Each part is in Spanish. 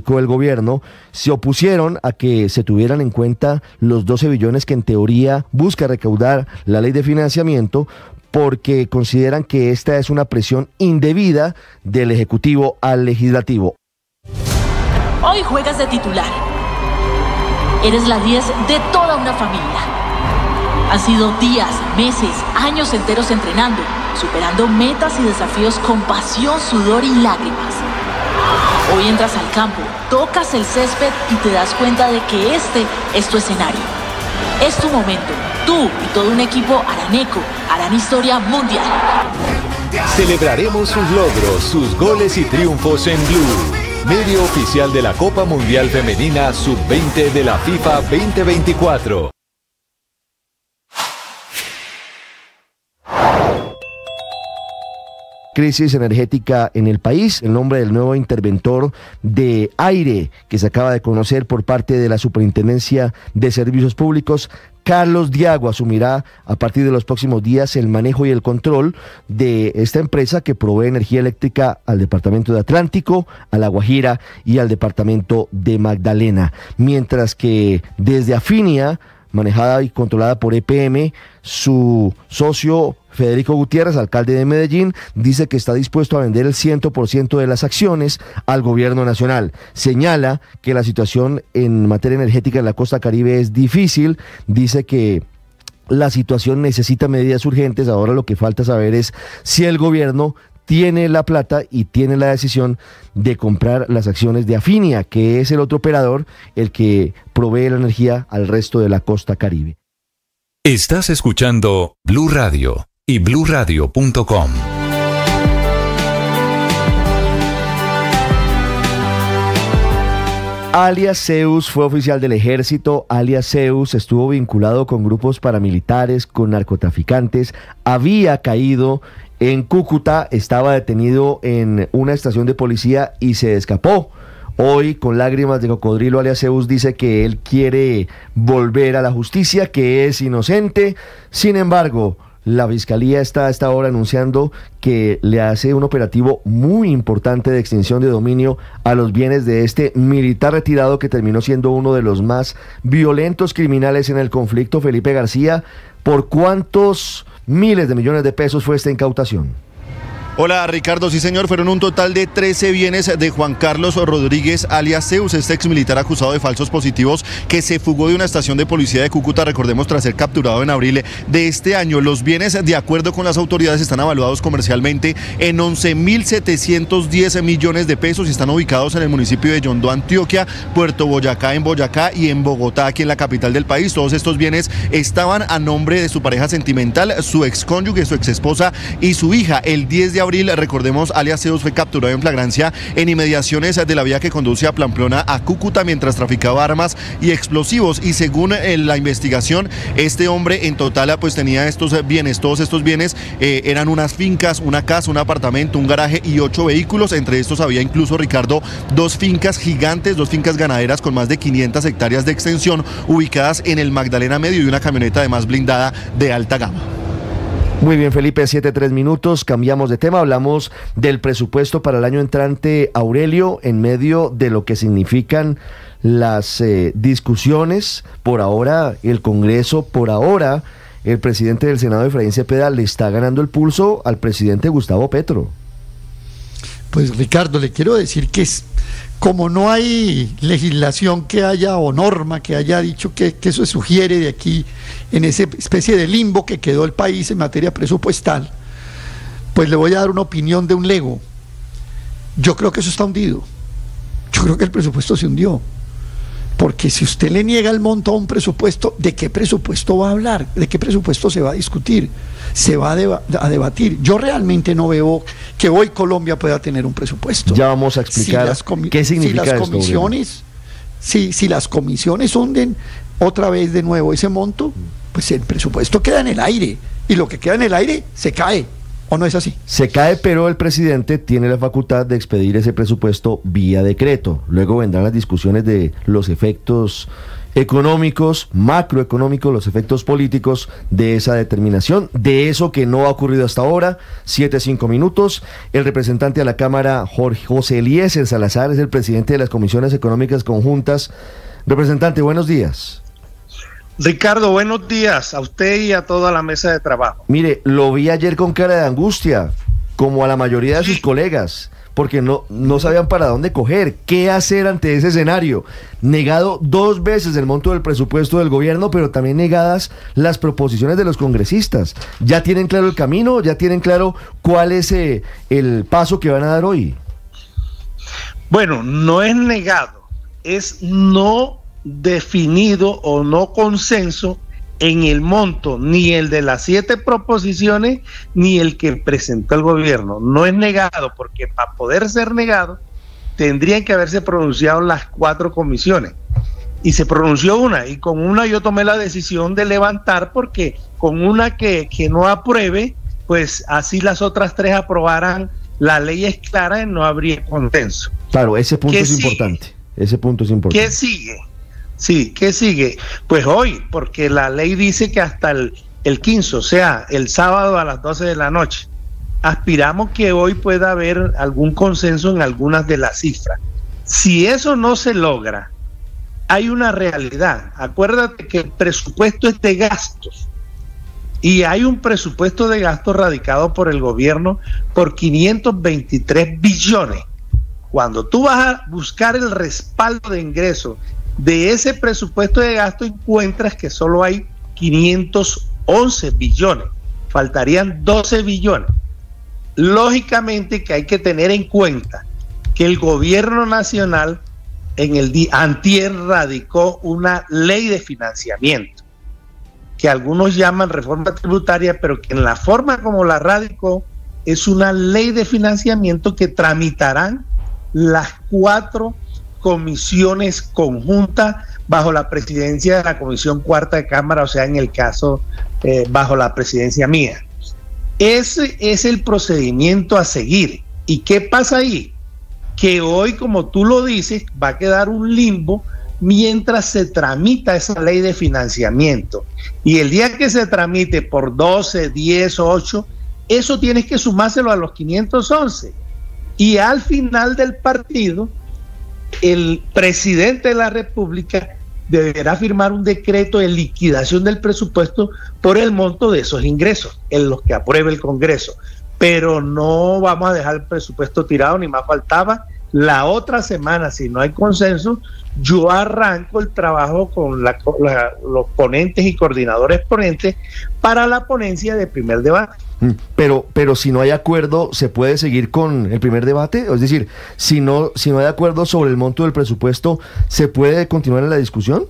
Energético del gobierno se opusieron a que se tuvieran en cuenta los 12 billones que en teoría busca recaudar la ley de financiamiento, porque consideran que esta es una presión indebida del Ejecutivo al Legislativo. Hoy juegas de titular. Eres la 10 de toda una familia. Han sido días, meses, años enteros entrenando, superando metas y desafíos con pasión, sudor y lágrimas. Hoy entras al campo, tocas el césped y te das cuenta de que este es tu escenario. Es tu momento. Tú y todo un equipo araneco harán historia mundial. Celebraremos sus logros, sus goles y triunfos en Blue, medio oficial de la Copa Mundial Femenina Sub-20 de la FIFA 2024. Crisis energética en el país. El nombre del nuevo interventor de aire que se acaba de conocer por parte de la Superintendencia de Servicios Públicos, Carlos Diago, asumirá a partir de los próximos días el manejo y el control de esta empresa que provee energía eléctrica al departamento de Atlántico, a La Guajira y al departamento de Magdalena. Mientras que desde Afinia, manejada y controlada por EPM, su socio Federico Gutiérrez, alcalde de Medellín, dice que está dispuesto a vender el 100% de las acciones al gobierno nacional. Señala que la situación en materia energética en la costa Caribe es difícil, dice que la situación necesita medidas urgentes. Ahora lo que falta saber es si el gobierno tiene la plata y tiene la decisión de comprar las acciones de Afinia, que es el otro operador, el que provee la energía al resto de la costa Caribe. Estás escuchando Blue Radio y bluradio.com. Alias Zeus fue oficial del ejército. Alias Zeus estuvo vinculado con grupos paramilitares, con narcotraficantes, había caído en Cúcuta, estaba detenido en una estación de policía y se escapó. Hoy, con lágrimas de cocodrilo, alias Zeus dice que él quiere volver a la justicia, que es inocente. Sin embargo, la Fiscalía está a esta hora anunciando que le hace un operativo muy importante de extinción de dominio a los bienes de este militar retirado que terminó siendo uno de los más violentos criminales en el conflicto. Felipe García, ¿por cuántos miles de millones de pesos fue esta incautación? Hola Ricardo, sí señor, fueron un total de 13 bienes de Juan Carlos Rodríguez alias Zeus, este exmilitar acusado de falsos positivos que se fugó de una estación de policía de Cúcuta, recordemos, tras ser capturado en abril de este año. Los bienes, de acuerdo con las autoridades, están evaluados comercialmente en 11.710 millones de pesos y están ubicados en el municipio de Yondó, Antioquia, Puerto Boyacá en Boyacá y en Bogotá, aquí en la capital del país. Todos estos bienes estaban a nombre de su pareja sentimental, su excónyuge, su exesposa y su hija. El 10 de abril, recordemos, alias Zeus fue capturado en flagrancia en inmediaciones de la vía que conduce a Pamplona a Cúcuta mientras traficaba armas y explosivos, y según la investigación, este hombre en total pues tenía estos bienes, todos estos bienes eran unas fincas, una casa, un apartamento, un garaje y 8 vehículos. Entre estos había incluso, Ricardo, 2 fincas gigantes, 2 fincas ganaderas con más de 500 hectáreas de extensión ubicadas en el Magdalena Medio y una camioneta además blindada de alta gama. Muy bien, Felipe, 7:03, cambiamos de tema, hablamos del presupuesto para el año entrante. Aurelio, en medio de lo que significan las discusiones, por ahora el Congreso, por ahora el presidente del Senado, Efraín Cepeda, le está ganando el pulso al presidente Gustavo Petro. Pues Ricardo, le quiero decir que como no hay legislación que haya o norma que haya dicho que eso se sugiere de aquí, en esa especie de limbo que quedó el país en materia presupuestal, pues le voy a dar una opinión de un lego. Yo creo que eso está hundido. Yo creo que el presupuesto se hundió. Porque si usted le niega el monto a un presupuesto, ¿de qué presupuesto va a hablar? ¿De qué presupuesto se va a discutir? Se va a debatir. Yo realmente no veo que hoy Colombia pueda tener un presupuesto. Ya vamos a explicar qué significa si las comisiones hunden otra vez de nuevo ese monto, pues el presupuesto queda en el aire. Y lo que queda en el aire se cae. ¿O no es así? Se cae, pero el presidente tiene la facultad de expedir ese presupuesto vía decreto. Luego vendrán las discusiones de los efectos económicos, macroeconómicos, los efectos políticos de esa determinación, de eso que no ha ocurrido hasta ahora. 7:05. El representante de la Cámara, José Eliezer Salazar, es el presidente de las comisiones económicas conjuntas. Representante, buenos días. Ricardo, buenos días a usted y a toda la mesa de trabajo. Mire, lo vi ayer con cara de angustia, como a la mayoría de sus colegas, porque no sabían para dónde coger, qué hacer ante ese escenario. Negado 2 veces el monto del presupuesto del gobierno, pero también negadas las proposiciones de los congresistas. ¿Ya tienen claro el camino? ¿Ya tienen claro cuál es el paso que van a dar hoy? Bueno, no es negado, es no definido o no consenso en el monto, ni el de las 7 proposiciones, ni el que presentó el gobierno. No es negado, porque para poder ser negado, tendrían que haberse pronunciado las 4 comisiones. Y se pronunció una, y con una yo tomé la decisión de levantar, porque con una que no apruebe, pues así las otras 3 aprobaran, la ley es clara y no habría consenso. Claro, ese punto es importante. Ese punto es importante. ¿Qué sigue? Sí, ¿qué sigue? Pues hoy, porque la ley dice que hasta el 15, o sea, el sábado a las 12 de la noche. Aspiramos que hoy pueda haber algún consenso en algunas de las cifras. Si eso no se logra, hay una realidad. Acuérdate que el presupuesto es de gastos. Y hay un presupuesto de gastos radicado por el gobierno por 523 billones. Cuando tú vas a buscar el respaldo de ingresos de ese presupuesto de gasto, encuentras que solo hay 511 billones, faltarían 12 billones. Lógicamente que hay que tener en cuenta que el gobierno nacional en el día antier radicó una ley de financiamiento, que algunos llaman reforma tributaria, pero que en la forma como la radicó es una ley de financiamiento que tramitarán las 4 comisiones conjuntas bajo la presidencia de la Comisión Cuarta de Cámara, o sea, en el caso bajo la presidencia mía. Ese es el procedimiento a seguir. ¿Y qué pasa ahí? Que hoy, como tú lo dices, va a quedar un limbo mientras se tramita esa ley de financiamiento. Y el día que se tramite por 12, 10, 8, eso tienes que sumárselo a los 511. Y al final del partido, el presidente de la República deberá firmar un decreto de liquidación del presupuesto por el monto de esos ingresos, en los que apruebe el Congreso. Pero no vamos a dejar el presupuesto tirado, ni más faltaba. La otra semana, si no hay consenso, yo arranco el trabajo con los ponentes y coordinadores ponentes para la ponencia de primer debate. Pero si no hay acuerdo, ¿se puede seguir con el primer debate? Es decir, si no hay acuerdo sobre el monto del presupuesto, ¿se puede continuar en la discusión?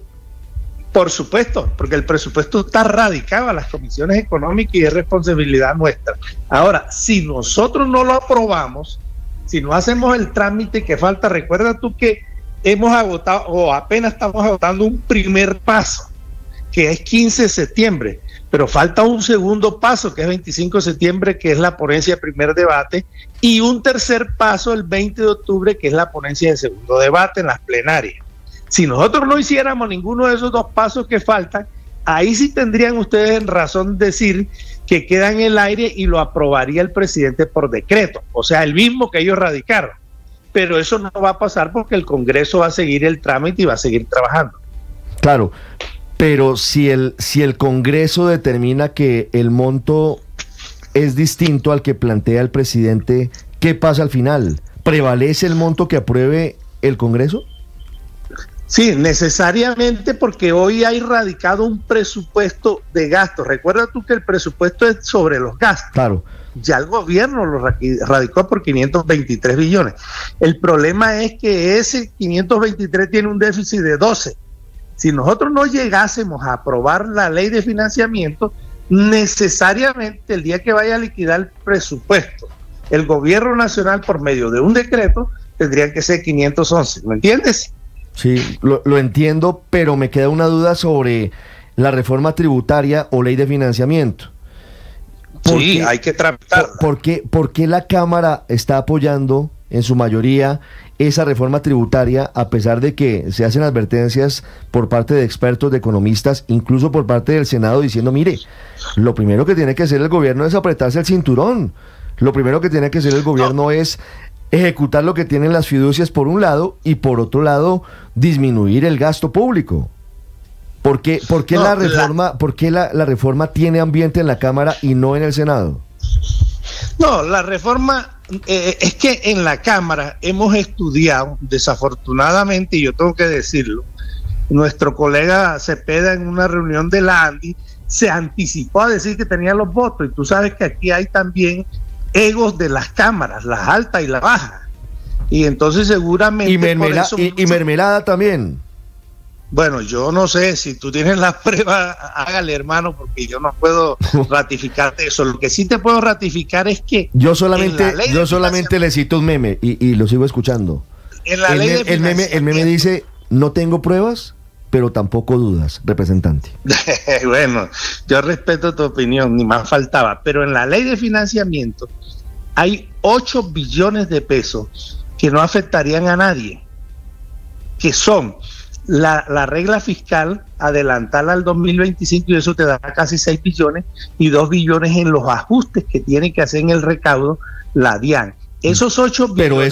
Por supuesto, porque el presupuesto está radicado a las comisiones económicas y es responsabilidad nuestra. Ahora, si nosotros no lo aprobamos, si no hacemos el trámite que falta, recuerda tú que hemos agotado, o apenas estamos agotando un primer paso, que es 15 de septiembre, pero falta un segundo paso, que es 25 de septiembre, que es la ponencia de primer debate, y un tercer paso, el 20 de octubre, que es la ponencia de segundo debate en las plenarias. Si nosotros no hiciéramos ninguno de esos 2 pasos que faltan, ahí sí tendrían ustedes razón de decir que queda en el aire y lo aprobaría el presidente por decreto, o sea, el mismo que ellos radicaron. Pero eso no va a pasar porque el Congreso va a seguir el trámite y va a seguir trabajando. Claro, pero si el Congreso determina que el monto es distinto al que plantea el presidente, ¿qué pasa al final? ¿Prevalece el monto que apruebe el Congreso? Sí, necesariamente, porque hoy hay radicado un presupuesto de gastos. Recuerda tú que el presupuesto es sobre los gastos. Claro. Ya el gobierno lo radicó por 523 billones. El problema es que ese 523 tiene un déficit de 12. Si nosotros no llegásemos a aprobar la ley de financiamiento, necesariamente el día que vaya a liquidar el presupuesto, el gobierno nacional por medio de un decreto tendría que ser 511. ¿Me entiendes? Sí, lo entiendo, pero me queda una duda sobre la reforma tributaria o ley de financiamiento. Sí, hay que tramitarla. ¿Por qué la Cámara está apoyando en su mayoría esa reforma tributaria, a pesar de que se hacen advertencias por parte de expertos, de economistas, incluso por parte del Senado, diciendo, mire, lo primero que tiene que hacer el gobierno es apretarse el cinturón, lo primero que tiene que hacer el gobierno es ejecutar lo que tienen las fiducias por un lado y por otro lado disminuir el gasto público? ¿Por qué la reforma tiene ambiente en la Cámara y no en el Senado? No, la reforma es que en la Cámara hemos estudiado, desafortunadamente, y yo tengo que decirlo, nuestro colega Cepeda en una reunión de la ANDI se anticipó a decir que tenía los votos, y tú sabes que aquí hay también egos de las cámaras, las altas y las bajas, y entonces seguramente... Y mermelada también. Bueno, yo no sé, si tú tienes las pruebas, hágale, hermano, porque yo no puedo ratificarte eso. Lo que sí te puedo ratificar es que... Yo solamente le cito un meme y lo sigo escuchando. En la ley de el meme dice, no tengo pruebas, pero tampoco dudas, representante. Bueno, yo respeto tu opinión, ni más faltaba, pero en la ley de financiamiento hay 8 billones de pesos que no afectarían a nadie, que son... La regla fiscal, adelantarla al 2025, y eso te da casi 6 billones, y 2 billones en los ajustes que tiene que hacer en el recaudo la DIAN. Esos 8 billones... Pero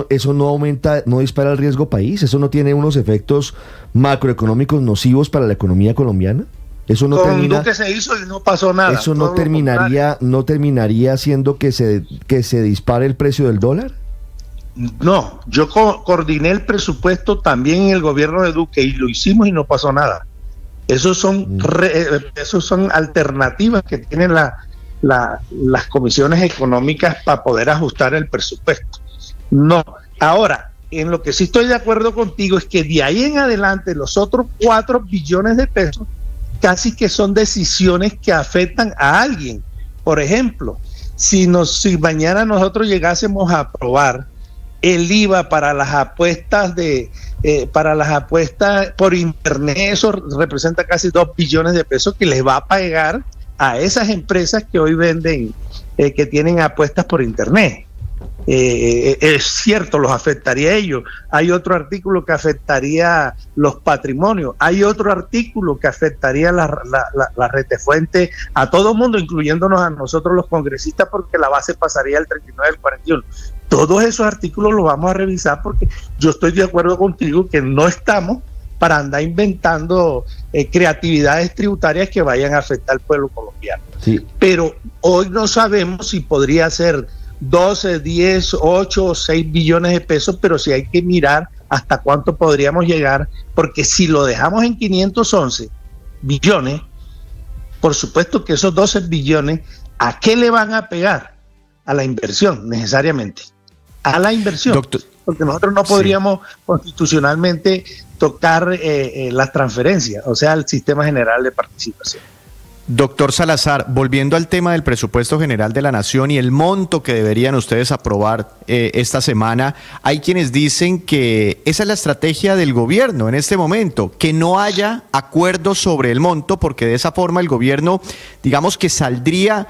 eso no aumenta, no dispara el riesgo país, eso no tiene unos efectos macroeconómicos nocivos para la economía colombiana. Eso no termina, Duque se hizo y no pasó nada. Eso no terminaría haciendo que se dispare el precio del dólar. No, yo coordiné el presupuesto también en el gobierno de Duque y lo hicimos y no pasó nada. Esos son alternativas que tienen las comisiones económicas para poder ajustar el presupuesto. No, ahora, en lo que sí estoy de acuerdo contigo es que de ahí en adelante los otros 4 billones de pesos casi que son decisiones que afectan a alguien. Por ejemplo, si mañana nosotros llegásemos a aprobar el IVA para las apuestas por internet, eso representa casi 2 billones de pesos que les va a pagar a esas empresas que hoy venden, que tienen apuestas por internet. Es cierto, los afectaría a ellos. Hay otro artículo que afectaría los patrimonios, hay otro artículo que afectaría la retefuente a todo mundo, incluyéndonos a nosotros los congresistas, porque la base pasaría al 39 del 41. Todos esos artículos los vamos a revisar, porque yo estoy de acuerdo contigo que no estamos para andar inventando creatividades tributarias que vayan a afectar al pueblo colombiano. Sí. Pero hoy no sabemos si podría ser 12, 10, 8 o 6 billones de pesos, pero sí hay que mirar hasta cuánto podríamos llegar, porque si lo dejamos en 511 billones, por supuesto que esos 12 billones, ¿a qué le van a pegar? A la inversión, necesariamente. A la inversión. Doctor, porque nosotros no podríamos constitucionalmente tocar las transferencias, o sea, el sistema general de participación. Doctor Salazar, volviendo al tema del presupuesto general de la Nación y el monto que deberían ustedes aprobar esta semana, hay quienes dicen que esa es la estrategia del gobierno en este momento, que no haya acuerdo sobre el monto, porque de esa forma el gobierno, digamos que saldría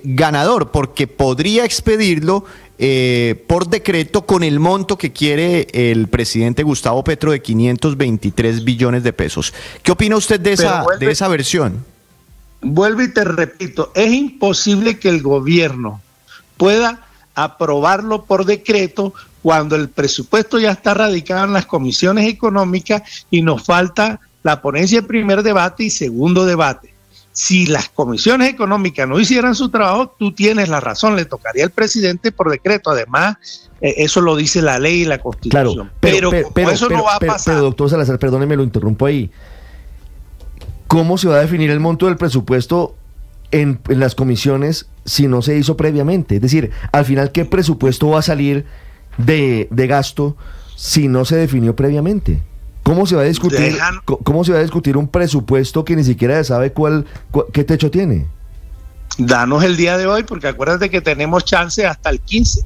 ganador, porque podría expedirlo por decreto con el monto que quiere el presidente Gustavo Petro de 523 billones de pesos. ¿Qué opina usted de esa versión? Vuelvo y te repito, es imposible que el gobierno pueda aprobarlo por decreto cuando el presupuesto ya está radicado en las comisiones económicas y nos falta la ponencia de primer debate y segundo debate. Si las comisiones económicas no hicieran su trabajo, tú tienes la razón, le tocaría al presidente por decreto. Además, eso lo dice la ley y la Constitución. Claro, pero eso no va a pasar. Pero, doctor Salazar, perdóneme, lo interrumpo ahí. ¿Cómo se va a definir el monto del presupuesto en las comisiones si no se hizo previamente? Es decir, al final, ¿qué presupuesto va a salir de gasto si no se definió previamente? ¿Cómo se va a discutir un presupuesto que ni siquiera se sabe qué techo tiene? Danos el día de hoy, porque acuérdate que tenemos chance hasta el 15,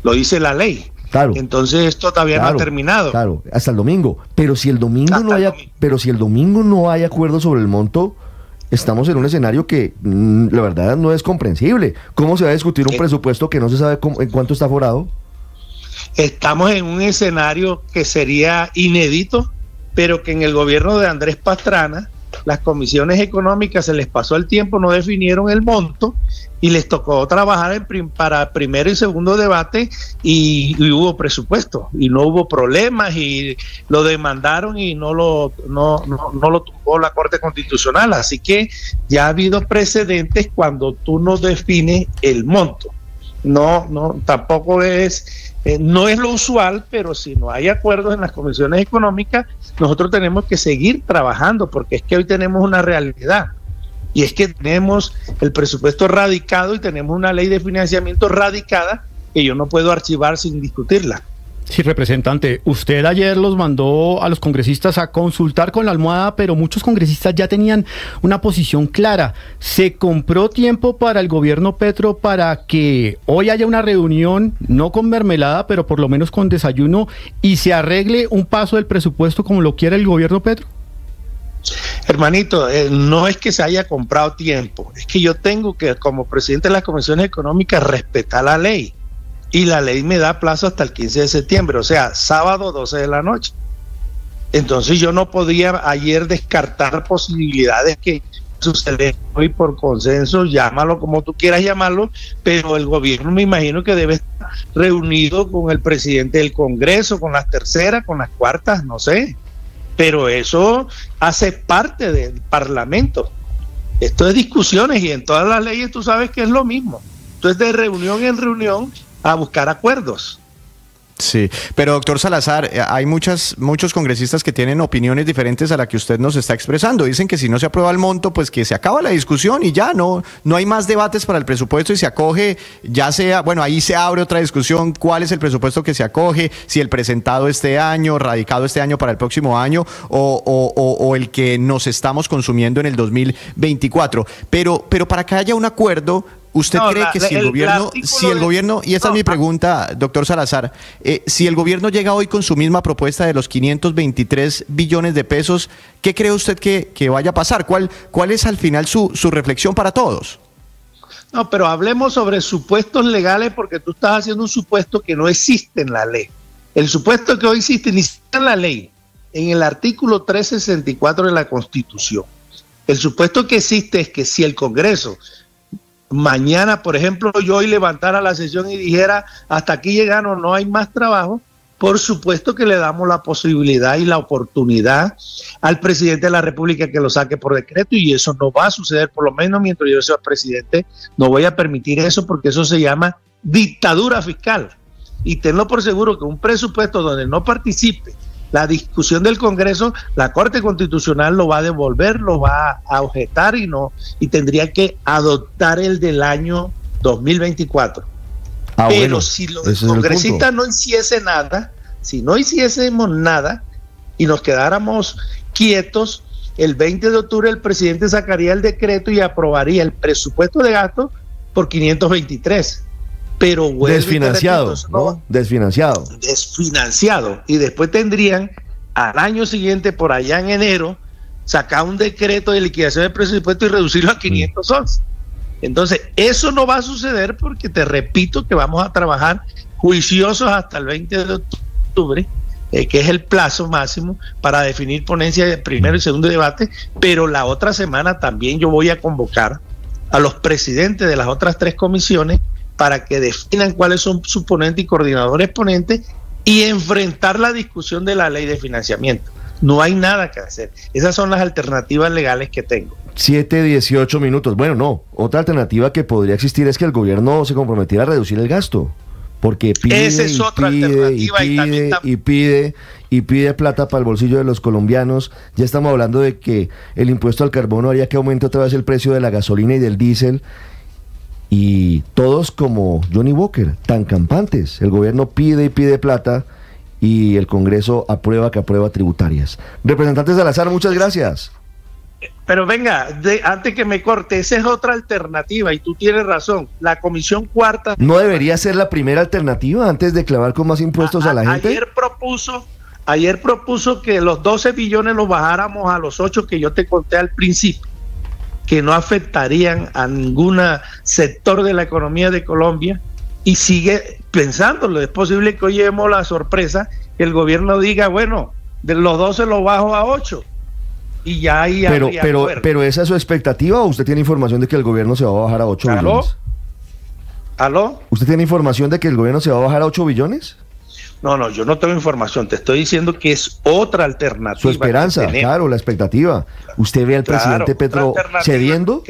lo dice la ley. Claro. Entonces esto todavía no ha terminado. Claro, hasta el domingo. Pero si el domingo no hay acuerdo sobre el monto, estamos en un escenario que la verdad no es comprensible. ¿Cómo se va a discutir un presupuesto que no se sabe en cuánto está forado? Estamos en un escenario que sería inédito, pero que en el gobierno de Andrés Pastrana, las comisiones económicas se les pasó el tiempo, no definieron el monto y les tocó trabajar para primero y segundo debate y hubo presupuesto y no hubo problemas y lo demandaron y no lo tumbó la Corte Constitucional. Así que ya ha habido precedentes cuando tú no defines el monto. Tampoco no es lo usual, pero si no hay acuerdos en las comisiones económicas, nosotros tenemos que seguir trabajando, porque es que hoy tenemos una realidad, y es que tenemos el presupuesto radicado y tenemos una ley de financiamiento radicada que yo no puedo archivar sin discutirla. Sí, representante, usted ayer los mandó a los congresistas a consultar con la almohada, pero muchos congresistas ya tenían una posición clara. ¿Se compró tiempo para el gobierno Petro para que hoy haya una reunión, no con mermelada, pero por lo menos con desayuno, y se arregle un paso del presupuesto como lo quiere el gobierno Petro? Hermanito, no es que se haya comprado tiempo, es que yo tengo que, como presidente de las comisiones económicas, respetar la ley. Y la ley me da plazo hasta el 15 de septiembre, o sea, sábado 12 de la noche. Entonces yo no podía ayer descartar posibilidades que suceden hoy por consenso, llámalo como tú quieras llamarlo, pero el gobierno me imagino que debe estar reunido con el presidente del Congreso, con las terceras, con las cuartas, no sé. Pero eso hace parte del Parlamento. Esto es discusiones y en todas las leyes tú sabes que es lo mismo. Entonces de reunión en reunión a buscar acuerdos. Sí, pero doctor Salazar, hay muchos congresistas que tienen opiniones diferentes a la que usted nos está expresando. Dicen que si no se aprueba el monto, pues que se acaba la discusión y ya no hay más debates para el presupuesto y se acoge, ya sea, bueno, ahí se abre otra discusión, cuál es el presupuesto que se acoge, si el presentado este año, radicado este año para el próximo año o el que nos estamos consumiendo en el 2024. Pero para que haya un acuerdo, ¿usted cree que si el gobierno, y esta es mi pregunta, doctor Salazar, si el gobierno llega hoy con su misma propuesta de los 523 billones de pesos, ¿qué cree usted que vaya a pasar? ¿Cuál es al final su reflexión para todos? No, pero hablemos sobre supuestos legales, porque tú estás haciendo un supuesto que no existe en la ley. El supuesto que hoy existe ni siquiera en la ley, en el artículo 364 de la Constitución. El supuesto que existe es que si el Congreso mañana, por ejemplo, yo hoy levantara la sesión y dijera hasta aquí llegaron, no hay más trabajo, por supuesto que le damos la posibilidad y la oportunidad al presidente de la República que lo saque por decreto, y eso no va a suceder, por lo menos mientras yo sea presidente, no voy a permitir eso, porque eso se llama dictadura fiscal. Y tenlo por seguro que un presupuesto donde no participe la discusión del Congreso, la Corte Constitucional lo va a devolver, lo va a objetar y tendría que adoptar el del año 2024. Pero bueno, si los congresistas no hiciesen nada, si no hiciésemos nada y nos quedáramos quietos, el 20 de octubre el presidente sacaría el decreto y aprobaría el presupuesto de gasto por 523. Pero desfinanciado, ¿no? Desfinanciado. Y después tendrían al año siguiente, por allá en enero, sacar un decreto de liquidación del presupuesto y reducirlo a 511. Entonces, eso no va a suceder porque te repito que vamos a trabajar juiciosos hasta el 20 de octubre, que es el plazo máximo para definir ponencia de primero y segundo debate, pero la otra semana también yo voy a convocar a los presidentes de las otras 3 comisiones para que definan cuáles son sus ponentes y coordinadores ponentes y enfrentar la discusión de la ley de financiamiento. No hay nada que hacer. Esas son las alternativas legales que tengo. 7:18 minutos. Bueno, no. Otra alternativa que podría existir es que el gobierno se comprometiera a reducir el gasto. Porque pide y pide plata para el bolsillo de los colombianos. Ya estamos hablando de que el impuesto al carbono haría que aumente otra vez el precio de la gasolina y del diésel. Y todos como Johnny Walker, tan campantes. El gobierno pide y pide plata y el Congreso aprueba tributarias. Representante Salazar, muchas gracias. Pero venga, antes que me corte, esa es otra alternativa y tú tienes razón. La Comisión Cuarta... ¿No debería ser la primera alternativa antes de clavar con más impuestos a la gente? Ayer propuso que los 12 billones los bajáramos a los 8 que yo te conté al principio, que no afectarían a ningún sector de la economía de Colombia, y sigue pensándolo. Es posible que hoy llevemos la sorpresa que el gobierno diga, bueno, de los 12 lo bajo a 8. Y ya ahí pero ¿esa es su expectativa o usted tiene información de que el gobierno se va a bajar a 8 billones? ¿Aló? ¿Usted tiene información de que el gobierno se va a bajar a 8 billones? No, yo no tengo información. Te estoy diciendo que es otra alternativa. Su esperanza, claro, la expectativa. ¿Usted ve al presidente Petro cediendo?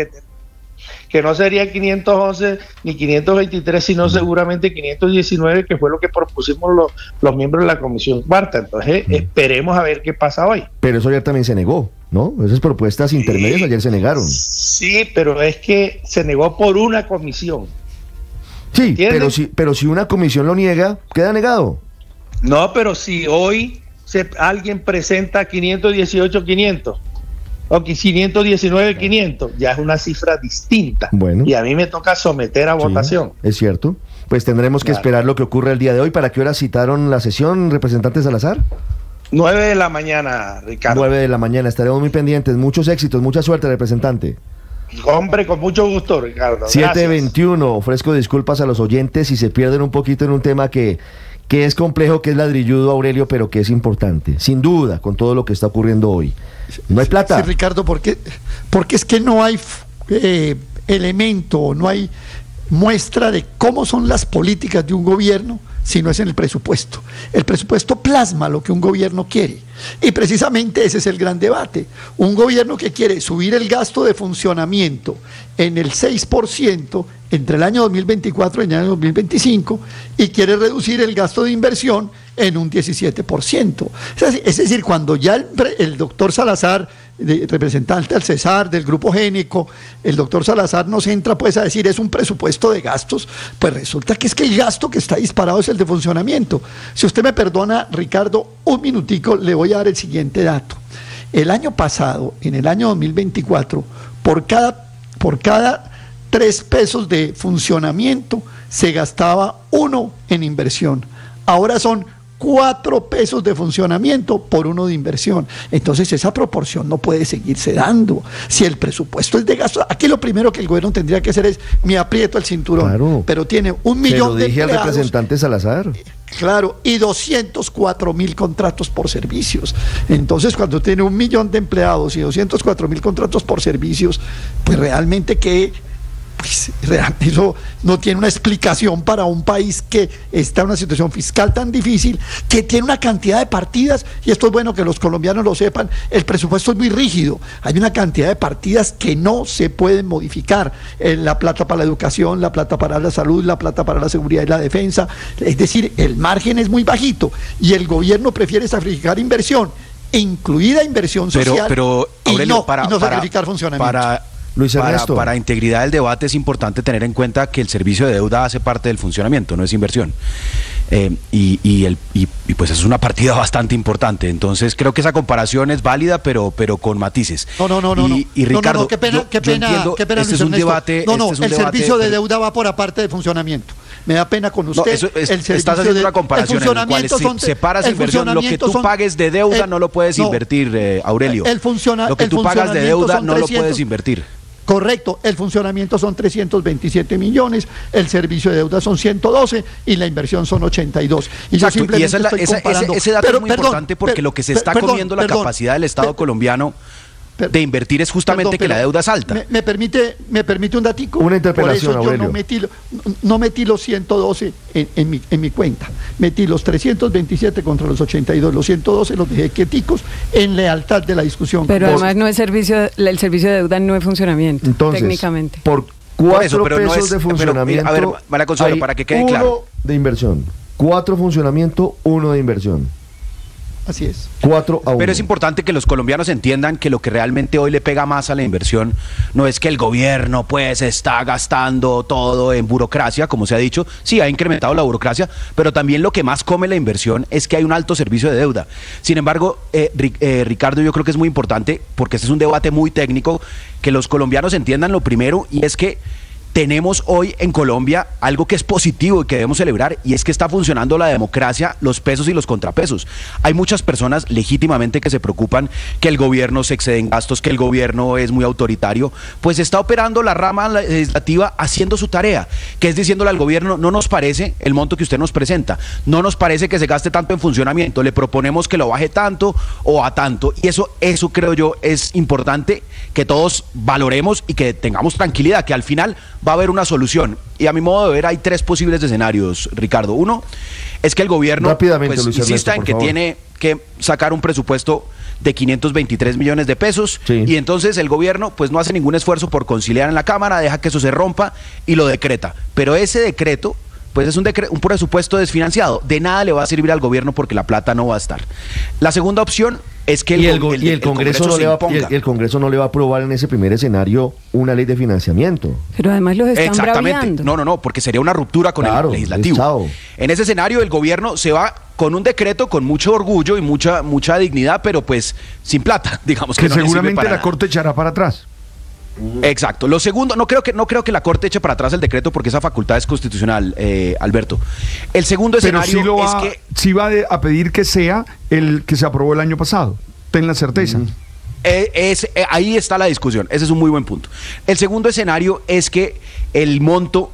Que no sería 511 ni 523, sino seguramente 519, que fue lo que propusimos los miembros de la Comisión Cuarta. Entonces, esperemos a ver qué pasa hoy. Pero eso ayer también se negó, ¿no? Esas propuestas intermedias ayer se negaron. Sí, pero es que se negó por una comisión. Sí, pero si una comisión lo niega, queda negado. No, pero si hoy alguien presenta 518-500 o 519-500, ya es una cifra distinta. Bueno. Y a mí me toca someter a votación. Es cierto. Pues tendremos que esperar lo que ocurre el día de hoy. ¿Para qué hora citaron la sesión, representante Salazar? 9 de la mañana, Ricardo. 9 de la mañana, estaremos muy pendientes. Muchos éxitos, mucha suerte, representante. Hombre, con mucho gusto, Ricardo. 7:21, ofrezco disculpas a los oyentes si se pierden un poquito en un tema que es complejo, que es ladrilludo, Aurelio, pero que es importante, sin duda, con todo lo que está ocurriendo hoy. No hay plata. Sí, Ricardo, porque es que no hay elemento, no hay muestra de cómo son las políticas de un gobierno si no es en el presupuesto. El presupuesto plasma lo que un gobierno quiere. Y precisamente ese es el gran debate. Un gobierno que quiere subir el gasto de funcionamiento en el 6% entre el año 2024 y el año 2025 y quiere reducir el gasto de inversión en un 17%. Es decir, cuando ya el doctor Salazar, representante al Cesar del Grupo Génico, el doctor Salazar nos entra pues a decir es un presupuesto de gastos, pues resulta que es que el gasto que está disparado es el de funcionamiento. Si usted me perdona, Ricardo, un minutico, le voy a dar el siguiente dato. El año pasado, en el año 2024, por cada 3 pesos de funcionamiento se gastaba 1 en inversión. Ahora son 4 pesos de funcionamiento por 1 de inversión. Entonces esa proporción no puede seguirse dando. Si el presupuesto es de gasto, aquí lo primero que el gobierno tendría que hacer es me aprieto el cinturón. Claro, pero tiene 1 millón de empleados. Al representante Salazar. Claro, y 204,000 contratos por servicios. Entonces cuando tiene 1 millón de empleados y 204,000 contratos por servicios, pues realmente pues eso no tiene una explicación para un país que está en una situación fiscal tan difícil, que tiene una cantidad de partidas, y esto es bueno que los colombianos lo sepan, el presupuesto es muy rígido, hay una cantidad de partidas que no se pueden modificar, la plata para la educación, la plata para la salud, la plata para la seguridad y la defensa, es decir, el margen es muy bajito, y el gobierno prefiere sacrificar inversión, incluida inversión social, pero Aurelio, y no sacrificar funcionamiento. Luis Ernesto. Para integridad del debate es importante tener en cuenta que el servicio de deuda hace parte del funcionamiento, no es inversión. Y pues es una partida bastante importante. Entonces creo que esa comparación es válida, pero con matices. Y Ricardo, qué pena, este es un debate. El servicio de deuda va por aparte de funcionamiento. Me da pena con usted. Estás haciendo una comparación en la cual separas inversión. Lo que tú pagues de deuda no lo puedes invertir, Aurelio. Lo que tú pagas de deuda no lo puedes invertir. Correcto, el funcionamiento son 327 millones, el servicio de deuda son 112 y la inversión son 82. Exacto, y ese dato es muy importante porque lo que se está comiendo la capacidad del Estado colombiano de invertir es justamente que la deuda es alta. ¿Me permite un datico? Una interpelación, por eso yo no metí los 112 en mi cuenta. Metí los 327 contra los 82. Los 112 los dejé quieticos en lealtad de la discusión. Pero además no es el servicio de deuda no es funcionamiento. Entonces, técnicamente. Por 4 pesos de funcionamiento. A ver, María Consuelo, para que quede claro. 1 de inversión. 4 funcionamiento, 1 de inversión. Así es. 4-1. Pero es importante que los colombianos entiendan que lo que realmente hoy le pega más a la inversión no es que el gobierno pues está gastando todo en burocracia, como se ha dicho. Sí, ha incrementado la burocracia, pero también lo que más come la inversión es que hay un alto servicio de deuda. Sin embargo, Ricardo, yo creo que es muy importante, porque este es un debate muy técnico, que los colombianos entiendan lo primero, y es que tenemos hoy en Colombia algo que es positivo y que debemos celebrar, y es que está funcionando la democracia, los pesos y los contrapesos. Hay muchas personas legítimamente que se preocupan que el gobierno se excede en gastos, que el gobierno es muy autoritario. Pues está operando la rama legislativa haciendo su tarea, que es diciéndole al gobierno: no nos parece el monto que usted nos presenta, no nos parece que se gaste tanto en funcionamiento, le proponemos que lo baje tanto o a tanto. Y eso creo yo es importante que todos valoremos y que tengamos tranquilidad, que al final va a haber una solución. Y a mi modo de ver hay tres posibles escenarios, Ricardo. Uno es que el gobierno pues, insista en que tiene que sacar un presupuesto de 523 millones de pesos, y entonces el gobierno pues no hace ningún esfuerzo por conciliar en la Cámara, deja que eso se rompa y lo decreta. Pero ese decreto pues es un presupuesto desfinanciado, de nada le va a servir al gobierno porque la plata no va a estar. La segunda opción es que el Congreso no le va a aprobar en ese primer escenario una ley de financiamiento. Pero además los están Exactamente. braviando. No, porque sería una ruptura con el legislativo. En ese escenario el gobierno se va con un decreto con mucho orgullo y mucha dignidad, pero pues sin plata, digamos que no seguramente la Corte echará para atrás. Exacto. Lo segundo, no creo que la Corte eche para atrás el decreto porque esa facultad es constitucional, Alberto. El segundo escenario es que sí va a pedir que sea el que se aprobó el año pasado. Ten la certeza. Ahí está la discusión. Ese es un muy buen punto. El segundo escenario es que el monto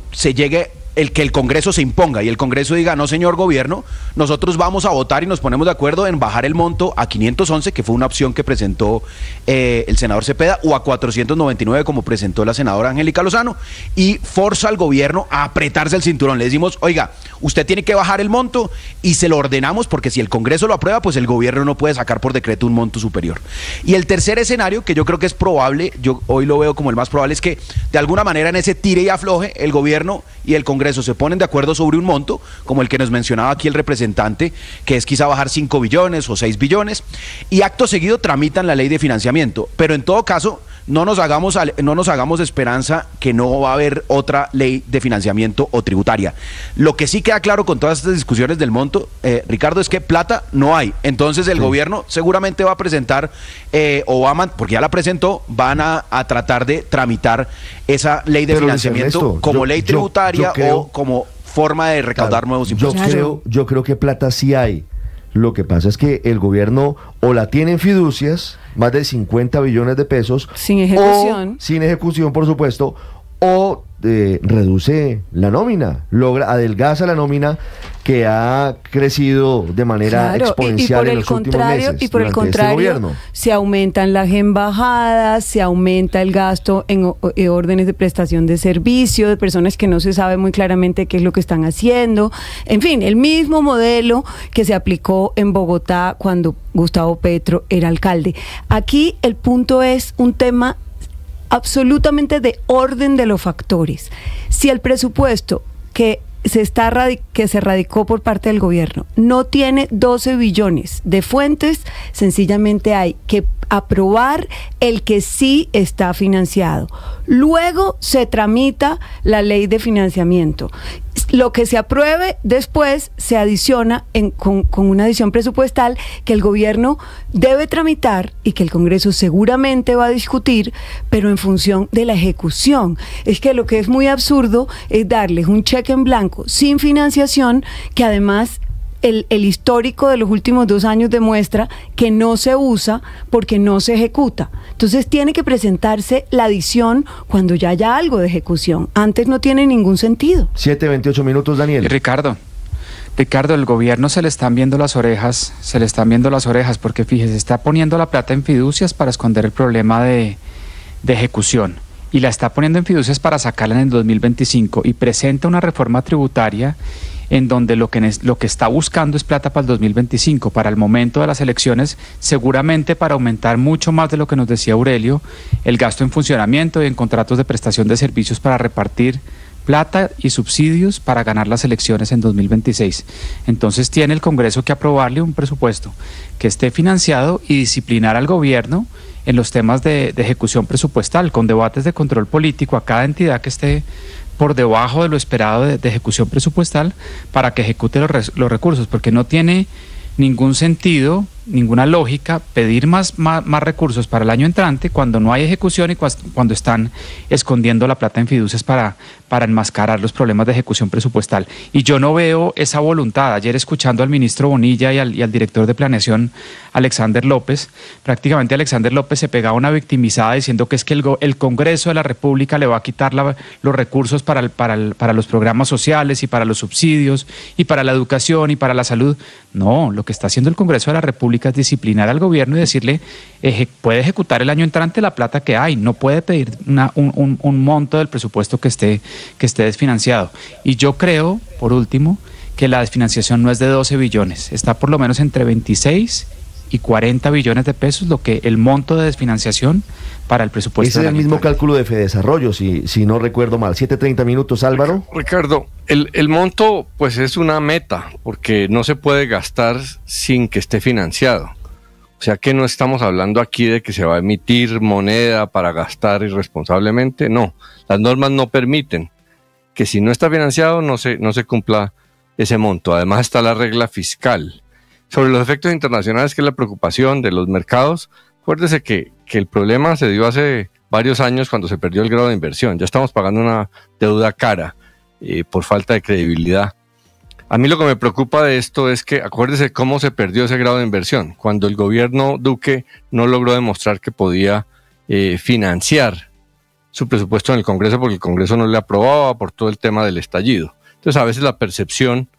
que el Congreso se imponga y el Congreso diga: no, señor gobierno, nosotros vamos a votar y nos ponemos de acuerdo en bajar el monto a 511, que fue una opción que presentó el senador Cepeda, o a 499 como presentó la senadora Angélica Lozano, y forza al gobierno a apretarse el cinturón. Le decimos: oiga, usted tiene que bajar el monto, y se lo ordenamos porque si el Congreso lo aprueba, pues el gobierno no puede sacar por decreto un monto superior. Y el tercer escenario, que yo creo que es probable, yo hoy lo veo como el más probable, es que de alguna manera en ese tire y afloje el gobierno y el Congreso se ponen de acuerdo sobre un monto, como el que nos mencionaba aquí el representante, que es quizá bajar 5 billones o 6 billones, y acto seguido tramitan la ley de financiamiento. Pero en todo caso, no nos hagamos esperanza que no va a haber otra ley de financiamiento o tributaria. Lo que sí queda claro con todas estas discusiones del monto, Ricardo, es que plata no hay. Entonces el gobierno seguramente va a presentar, porque ya la presentó, van a tratar de tramitar esa ley de financiamiento como ley tributaria o como forma de recaudar nuevos impuestos. Yo creo que plata sí hay. Lo que pasa es que el gobierno o la tiene en fiducias, más de 50 billones de pesos, sin ejecución, por supuesto, o reduce la nómina, adelgaza la nómina que ha crecido de manera exponencial en los últimos meses. Y por el contrario, se aumentan las embajadas, se aumenta el gasto en órdenes de prestación de servicio, de personas que no se sabe muy claramente qué es lo que están haciendo. En fin, el mismo modelo que se aplicó en Bogotá cuando Gustavo Petro era alcalde. Aquí el punto es un tema absolutamente de orden de los factores. Si el presupuesto que se radicó por parte del gobierno no tiene 12 billones de fuentes, sencillamente hay que aprobar el que sí está financiado. Luego se tramita la ley de financiamiento. Lo que se apruebe después se adiciona con una adición presupuestal que el gobierno debe tramitar y que el Congreso seguramente va a discutir, pero en función de la ejecución. Es que lo que es muy absurdo es darles un cheque en blanco sin financiación, que además el histórico de los últimos 2 años demuestra que no se usa porque no se ejecuta. Entonces tiene que presentarse la adición cuando ya haya algo de ejecución. Antes no tiene ningún sentido. 7:28 minutos, Daniel. Ricardo, el gobierno se le están viendo las orejas, porque fíjese, está poniendo la plata en fiducias para esconder el problema de ejecución, y la está poniendo en fiducias para sacarla en el 2025, y presenta una reforma tributaria en donde lo que está buscando es plata para el 2025, para el momento de las elecciones, seguramente para aumentar mucho más de lo que nos decía Aurelio, el gasto en funcionamiento y en contratos de prestación de servicios para repartir plata y subsidios para ganar las elecciones en 2026. Entonces tiene el Congreso que aprobarle un presupuesto que esté financiado y disciplinar al gobierno en los temas de ejecución presupuestal, con debates de control político a cada entidad que esté por debajo de lo esperado de ejecución presupuestal, para que ejecute los recursos, porque no tiene ningún sentido lógica pedir más recursos para el año entrante cuando no hay ejecución y cuando están escondiendo la plata en fiducias para enmascarar los problemas de ejecución presupuestal. Y yo no veo esa voluntad. Ayer, escuchando al ministro Bonilla y al director de planeación, Alexander López, prácticamente Alexander López se pegaba una victimizada diciendo que es que el Congreso de la República le va a quitar los recursos para los programas sociales y para los subsidios y para la educación y para la salud. No, lo que está haciendo el Congreso de la República es disciplinar al gobierno y decirle, puede ejecutar el año entrante la plata que hay, no puede pedir un monto del presupuesto que esté desfinanciado. Y yo creo, por último, que la desfinanciación no es de 12 billones, está por lo menos entre 26 y 40 billones de pesos, lo que el monto de desfinanciación para el presupuesto. Ese es el mismo cálculo de Fedesarrollo, si no recuerdo mal. 7:30 minutos, Álvaro. Ricardo, el monto pues es una meta, porque no se puede gastar sin que esté financiado. O sea que no estamos hablando aquí de que se va a emitir moneda para gastar irresponsablemente, no. Las normas no permiten que si no está financiado no se cumpla ese monto. Además está la regla fiscal. Sobre los efectos internacionales, que es la preocupación de los mercados, acuérdese que el problema se dio hace varios años cuando se perdió el grado de inversión. Ya estamos pagando una deuda cara por falta de credibilidad. A mí lo que me preocupa de esto es que, acuérdese cómo se perdió ese grado de inversión, cuando el gobierno Duque no logró demostrar que podía financiar su presupuesto en el Congreso, porque el Congreso no le aprobaba por todo el tema del estallido. Entonces a veces la percepción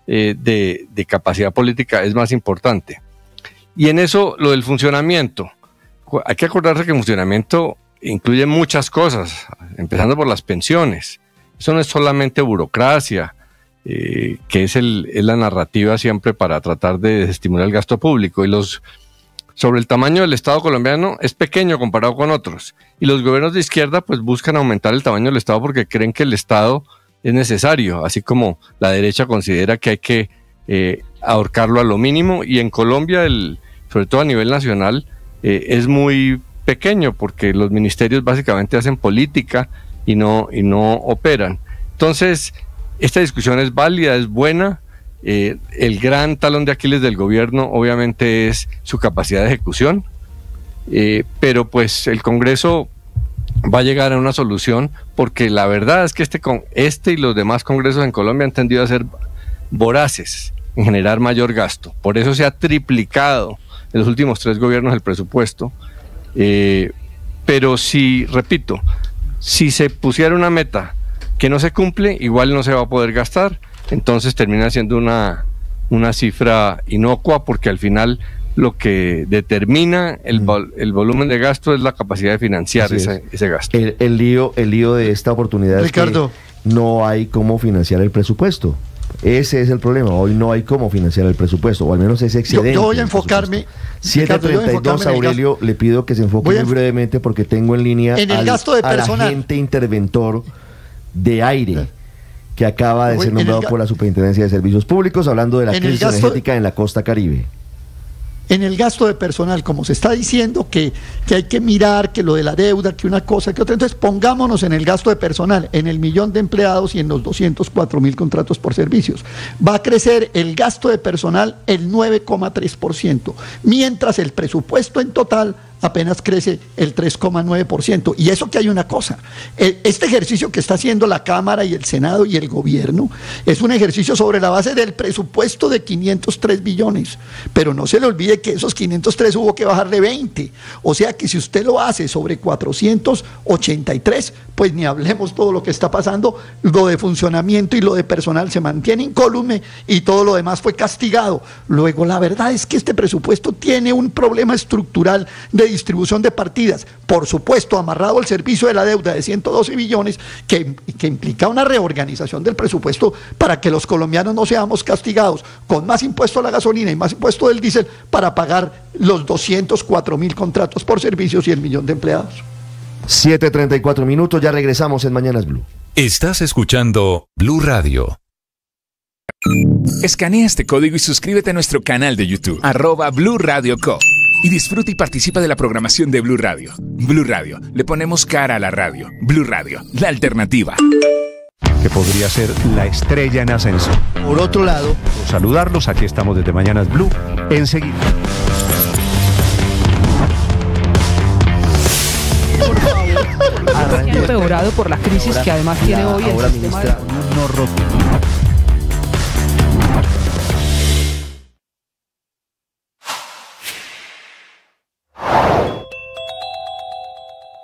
de capacidad política es más importante. Y en eso, lo del funcionamiento. Hay que acordarse que el funcionamiento incluye muchas cosas, empezando por las pensiones. Eso no es solamente burocracia, que es la narrativa siempre para tratar de desestimular el gasto público. Sobre el tamaño del Estado colombiano, es pequeño comparado con otros. Y los gobiernos de izquierda pues buscan aumentar el tamaño del Estado porque creen que el Estado es necesario, así como la derecha considera que hay que ahorcarlo a lo mínimo. Y en Colombia, sobre todo a nivel nacional, es muy pequeño porque los ministerios básicamente hacen política y no operan. Entonces, esta discusión es válida, es buena. El gran talón de Aquiles del gobierno obviamente es su capacidad de ejecución, pero pues el Congreso va a llegar a una solución, porque la verdad es que este y los demás congresos en Colombia han tendido a ser voraces en generar mayor gasto. Por eso se ha triplicado en los últimos 3 gobiernos el presupuesto. Pero repito, si se pusiera una meta que no se cumple, igual no se va a poder gastar. Entonces termina siendo una cifra inocua, porque al final lo que determina el volumen de gasto es la capacidad de financiar ese gasto. El lío de esta oportunidad, Ricardo, es que no hay cómo financiar el presupuesto. Ese es el problema. Hoy no hay cómo financiar el presupuesto, o al menos ese excedente. Yo voy a enfocarme. 7:32, Aurelio, le pido que se enfoque muy brevemente, porque tengo en línea al agente interventor de aire, que acaba de ser nombrado por la Superintendencia de Servicios Públicos, hablando de la crisis energética en la costa Caribe. En el gasto de personal, como se está diciendo que hay que mirar que lo de la deuda, que una cosa, que otra, entonces pongámonos en el gasto de personal, en el 1.000.000 de empleados y en los 204.000 contratos por servicios. Va a crecer el gasto de personal el 9,3%, mientras el presupuesto en total apenas crece el 3,9%. Y eso que hay una cosa, este ejercicio que está haciendo la Cámara y el Senado y el gobierno es un ejercicio sobre la base del presupuesto de 503 billones, pero no se le olvide que esos 503 hubo que bajarle 20, o sea que si usted lo hace sobre 483, pues ni hablemos todo lo que está pasando. Lo de funcionamiento y lo de personal se mantiene incólume y todo lo demás fue castigado. Luego, la verdad es que este presupuesto tiene un problema estructural de distribución de partidas, por supuesto amarrado al servicio de la deuda de 112 billones, que implica una reorganización del presupuesto para que los colombianos no seamos castigados con más impuesto a la gasolina y más impuesto del diésel para pagar los 204.000 contratos por servicios y el 1.000.000 de empleados. 7:34 minutos, ya regresamos en Mañanas Blue. Estás escuchando Blue Radio. Escanea este código y suscríbete a nuestro canal de YouTube, @Blue Radio Co. Y disfruta y participa de la programación de Blue Radio. Blue Radio, le ponemos cara a la radio. Blue Radio, la alternativa. Que podría ser la estrella en ascenso. Por otro lado, saludarlos, aquí estamos desde Mañanas Blue, enseguida. empeorado por la crisis que además tiene hoy el sistema de...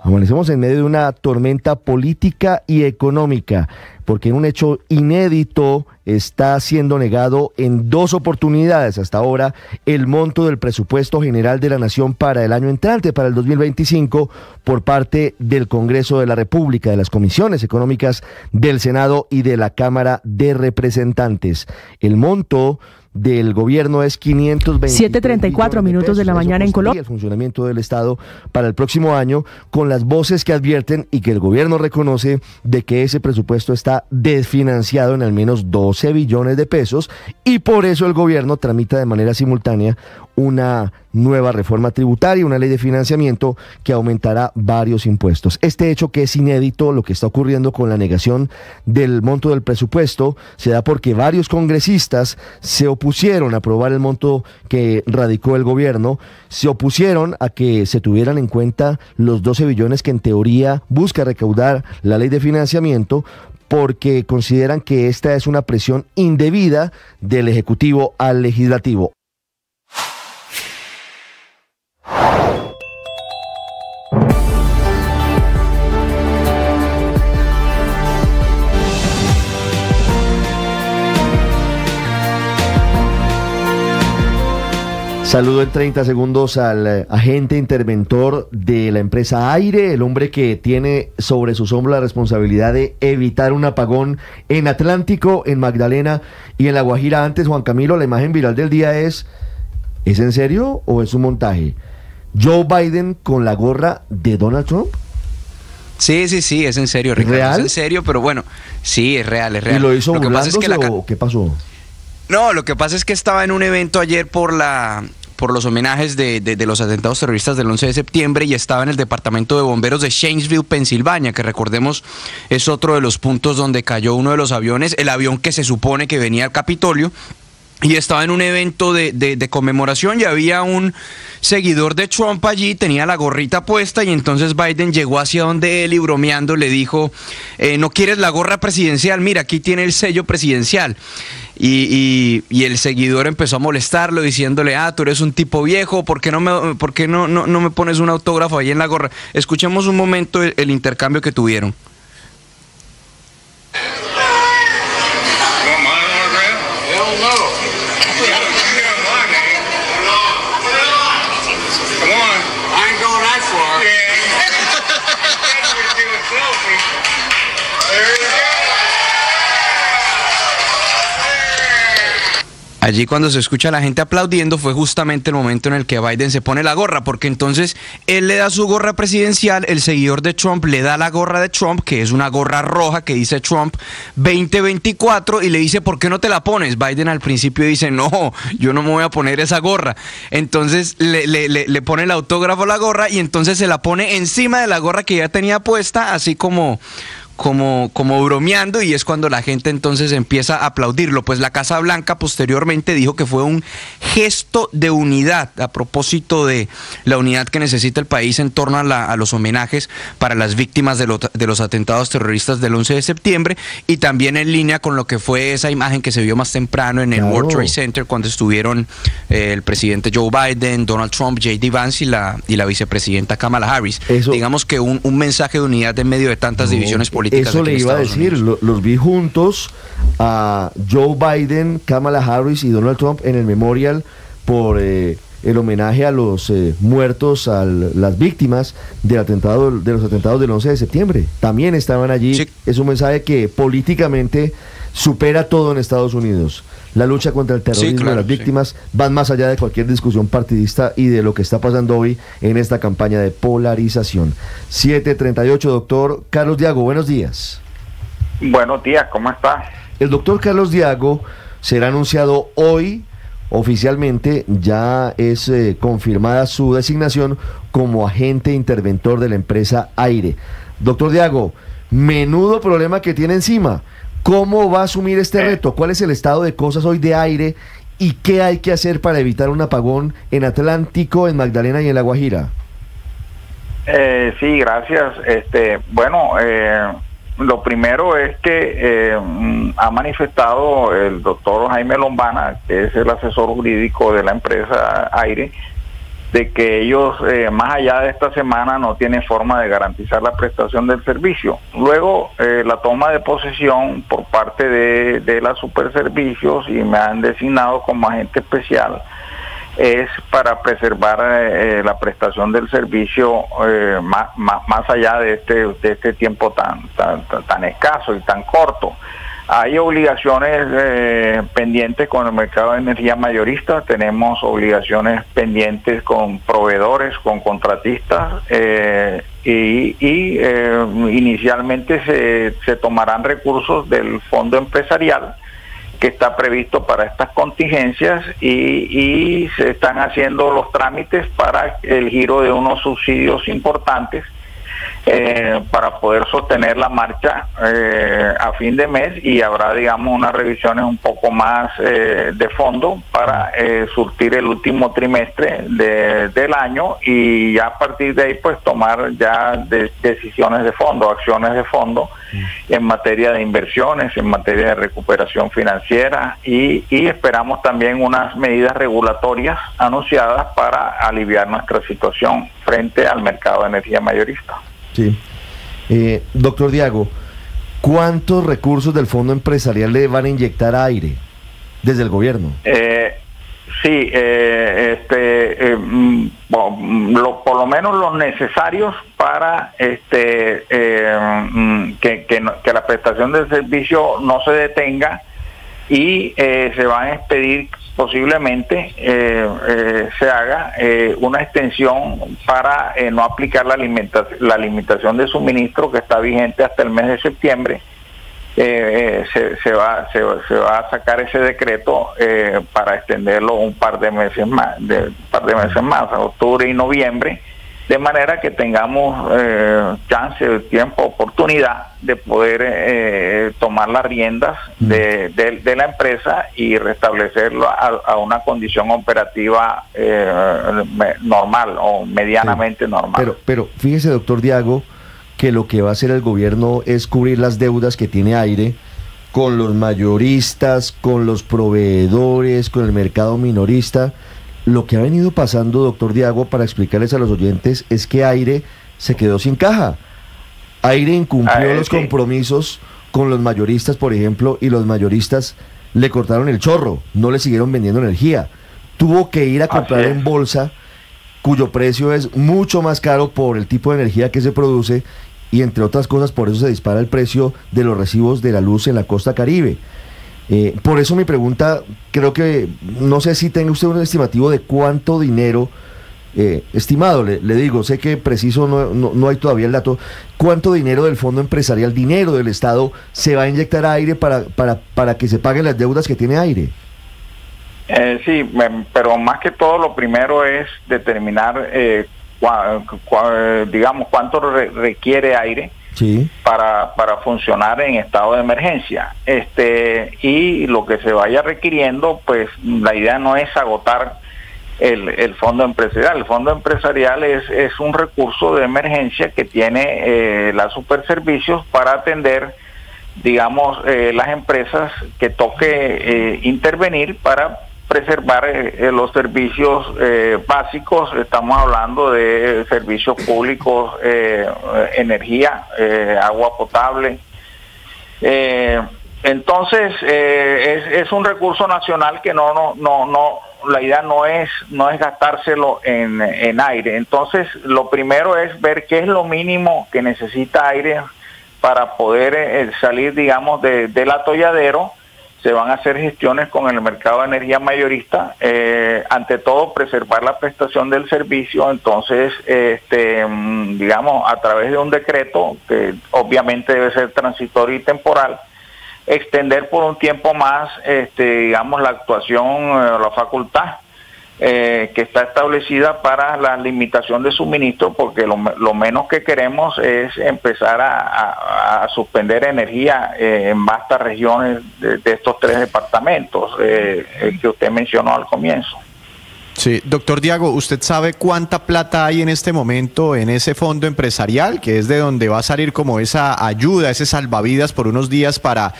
Amanecemos en medio de una tormenta política y económica, porque en un hecho inédito está siendo negado en 2 oportunidades hasta ahora el monto del presupuesto general de la Nación para el año entrante, para el 2025, por parte del Congreso de la República, de las comisiones económicas del Senado y de la Cámara de Representantes. El monto del gobierno es 7:34 minutos de la mañana en Colombia. El funcionamiento del Estado para el próximo año, con las voces que advierten y que el gobierno reconoce de que ese presupuesto está desfinanciado en al menos 12 billones de pesos, y por eso el gobierno tramita de manera simultánea una nueva reforma tributaria, una ley de financiamiento que aumentará varios impuestos. Este hecho, que es inédito, lo que está ocurriendo con la negación del monto del presupuesto, se da porque varios congresistas se opusieron a aprobar el monto que radicó el gobierno, se opusieron a que se tuvieran en cuenta los 12 billones que en teoría busca recaudar la ley de financiamiento, porque consideran que esta es una presión indebida del Ejecutivo al Legislativo. Saludo en 30 segundos al agente interventor de la empresa Aire, el hombre que tiene sobre sus hombros la responsabilidad de evitar un apagón en Atlántico, en Magdalena y en La Guajira. Antes, Juan Camilo, la imagen viral del día ¿es en serio o es un montaje? ¿Joe Biden con la gorra de Donald Trump? Sí, es en serio, Ricardo. ¿Real? Es en serio, pero bueno, sí, es real. ¿Y lo hizo burlándose o qué pasó? No, lo que pasa es que estaba en un evento ayer por los homenajes de los atentados terroristas del 11 de septiembre y estaba en el departamento de bomberos de Shanesville, Pensilvania, que recordemos es otro de los puntos donde cayó uno de los aviones, el avión que se supone que venía al Capitolio. Y estaba en un evento de conmemoración y había un seguidor de Trump allí, tenía la gorrita puesta, y entonces Biden llegó hacia donde él y bromeando le dijo, ¿no quieres la gorra presidencial? Mira, aquí tiene el sello presidencial. Y el seguidor empezó a molestarlo diciéndole, tú eres un tipo viejo, ¿por qué no me pones un autógrafo ahí en la gorra? Escuchemos un momento el intercambio que tuvieron. Allí cuando se escucha a la gente aplaudiendo fue justamente el momento en el que Biden se pone la gorra, porque entonces él le da su gorra presidencial, el seguidor de Trump le da la gorra de Trump, que es una gorra roja que dice Trump 2024, y le dice, ¿por qué no te la pones? Biden al principio dice, no, yo no me voy a poner esa gorra. Entonces le pone el autógrafo a la gorra y entonces se la pone encima de la gorra que ya tenía puesta, así como bromeando, y es cuando la gente entonces empieza a aplaudirlo. Pues la Casa Blanca posteriormente dijo que fue un gesto de unidad a propósito de la unidad que necesita el país en torno a los homenajes para las víctimas de los atentados terroristas del 11 de septiembre, y también en línea con lo que fue esa imagen que se vio más temprano en el World Trade Center cuando estuvieron el presidente Joe Biden, Donald Trump, J.D. Vance y la vicepresidenta Kamala Harris. Digamos que un mensaje de unidad en medio de tantas divisiones políticas. Eso le iba a decir, los vi juntos a Joe Biden, Kamala Harris y Donald Trump en el memorial por el homenaje a los muertos, a las víctimas de los atentados del 11 de septiembre. También estaban allí. Sí. Es un mensaje que políticamente supera todo en Estados Unidos. La lucha contra el terrorismo de las víctimas van más allá de cualquier discusión partidista y de lo que está pasando hoy en esta campaña de polarización. 7:38, doctor Carlos Diago, buenos días. Buenos días, ¿cómo está? El doctor Carlos Diago será anunciado hoy oficialmente, ya es confirmada su designación como agente interventor de la empresa Aire. Doctor Diago, menudo problema que tiene encima. ¿Cómo va a asumir este reto? ¿Cuál es el estado de cosas hoy de Aire? ¿Y qué hay que hacer para evitar un apagón en Atlántico, en Magdalena y en La Guajira? Sí, gracias. Bueno, lo primero es que ha manifestado el doctor Jaime Lombana, que es el asesor jurídico de la empresa Aire, de que ellos, más allá de esta semana, no tienen forma de garantizar la prestación del servicio. Luego, la toma de posesión por parte de la Superservicios, y me han designado como agente especial, es para preservar la prestación del servicio más allá de este tiempo tan escaso y tan corto. Hay obligaciones pendientes con el mercado de energía mayorista, tenemos obligaciones pendientes con proveedores, con contratistas, inicialmente se tomarán recursos del fondo empresarial que está previsto para estas contingencias, y se están haciendo los trámites para el giro de unos subsidios importantes para poder sostener la marcha a fin de mes, y habrá, digamos, unas revisiones un poco más de fondo para surtir el último trimestre del año, y ya a partir de ahí pues tomar ya decisiones de fondo, acciones de fondo en materia de inversiones, en materia de recuperación financiera, y esperamos también unas medidas regulatorias anunciadas para aliviar nuestra situación frente al mercado de energía mayorista. Sí. Doctor Diago, ¿cuántos recursos del fondo empresarial le van a inyectar a Aire desde el gobierno? Sí, por lo menos los necesarios para que la prestación del servicio no se detenga, y se van a expedir posiblemente se haga una extensión para no aplicar la limitación de suministro que está vigente hasta el mes de septiembre. Se va a sacar ese decreto para extenderlo un par de meses más, octubre y noviembre, de manera que tengamos chance, tiempo, oportunidad de poder tomar las riendas de la empresa y restablecerlo a una condición operativa normal o medianamente normal. Pero fíjese, doctor Diago, que lo que va a hacer el gobierno es cubrir las deudas que tiene Aire con los mayoristas, con los proveedores, con el mercado minorista. Lo que ha venido pasando, doctor Diago, para explicarles a los oyentes, es que Aire se quedó sin caja. Aire incumplió los compromisos con los mayoristas, por ejemplo, y los mayoristas le cortaron el chorro, no le siguieron vendiendo energía. Tuvo que ir a comprar en bolsa, cuyo precio es mucho más caro por el tipo de energía que se produce, y entre otras cosas por eso se dispara el precio de los recibos de la luz en la costa Caribe. Por eso mi pregunta, creo que, no sé si tenga usted un estimativo de cuánto dinero, estimado, le digo, sé que preciso no hay todavía el dato, cuánto dinero del fondo empresarial, dinero del Estado, se va a inyectar a Aire para que se paguen las deudas que tiene Aire. Sí, pero más que todo lo primero es determinar, digamos, cuánto requiere Aire. Sí. Para funcionar en estado de emergencia, y lo que se vaya requiriendo, pues la idea no es agotar el fondo empresarial. El fondo empresarial es un recurso de emergencia que tiene la Superservicios para atender, digamos, las empresas que toque intervenir para preservar los servicios básicos. Estamos hablando de servicios públicos, energía, agua potable. Entonces es un recurso nacional que no la idea no es gastárselo en Aire. Entonces lo primero es ver qué es lo mínimo que necesita Aire para poder salir, digamos, del atolladero. Se van a hacer gestiones con el mercado de energía mayorista, ante todo preservar la prestación del servicio. Entonces, digamos, a través de un decreto, que obviamente debe ser transitorio y temporal, extender por un tiempo más, digamos, la actuación, la facultad que está establecida para la limitación de suministro, porque lo menos que queremos es empezar a suspender energía en vastas regiones de estos tres departamentos que usted mencionó al comienzo. Sí, doctor Diago, ¿usted sabe cuánta plata hay en este momento en ese fondo empresarial, que es de donde va a salir como esa ayuda, ese salvavidas por unos días para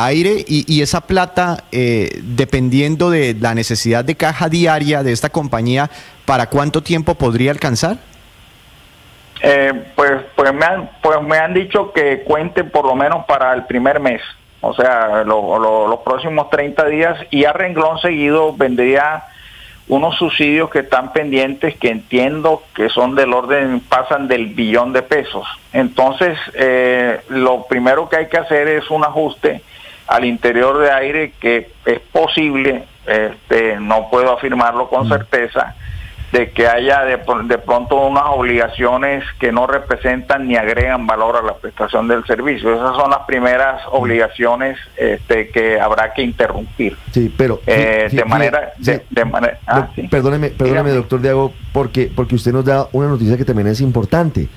aire? Y esa plata, dependiendo de la necesidad de caja diaria de esta compañía, ¿para cuánto tiempo podría alcanzar? Pues me han dicho que cuente por lo menos para el primer mes, o sea, los próximos 30 días, y a renglón seguido vendría unos subsidios que están pendientes, que entiendo que son del orden, pasan del $1 billón. Entonces, lo primero que hay que hacer es un ajuste al interior de aire, que es posible, no puedo afirmarlo con certeza, de que haya de pronto unas obligaciones que no representan ni agregan valor a la prestación del servicio. Esas son las primeras obligaciones que habrá que interrumpir. Sí, pero perdóneme, doctor Diago, porque usted nos da una noticia que también es importante.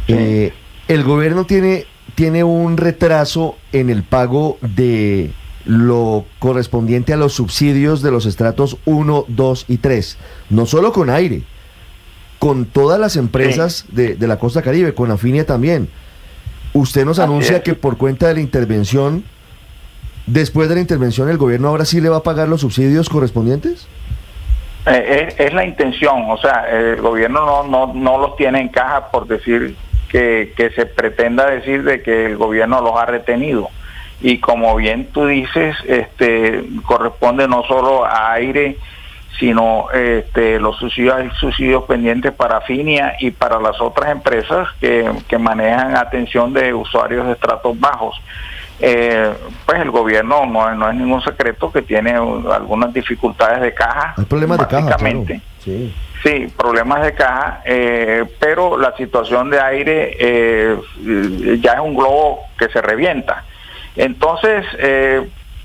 El gobierno tiene un retraso en el pago de lo correspondiente a los subsidios de los estratos 1, 2 y 3, no solo con aire, con todas las empresas de la costa Caribe, con Afinia también. Usted nos anuncia que por cuenta de la intervención, después de la intervención, el gobierno ahora sí le va a pagar los subsidios correspondientes. Es la intención, o sea, el gobierno no los tiene en caja, por decir que se pretenda decir de que el gobierno los ha retenido. Y como bien tú dices, corresponde no solo a aire, sino los subsidios pendientes para Afinia y para las otras empresas que manejan atención de usuarios de estratos bajos. Pues el gobierno no es ningún secreto que tiene algunas dificultades de caja. Hay problemas de caja, claro. Sí, problemas de caja, pero la situación de aire ya es un globo que se revienta. Entonces,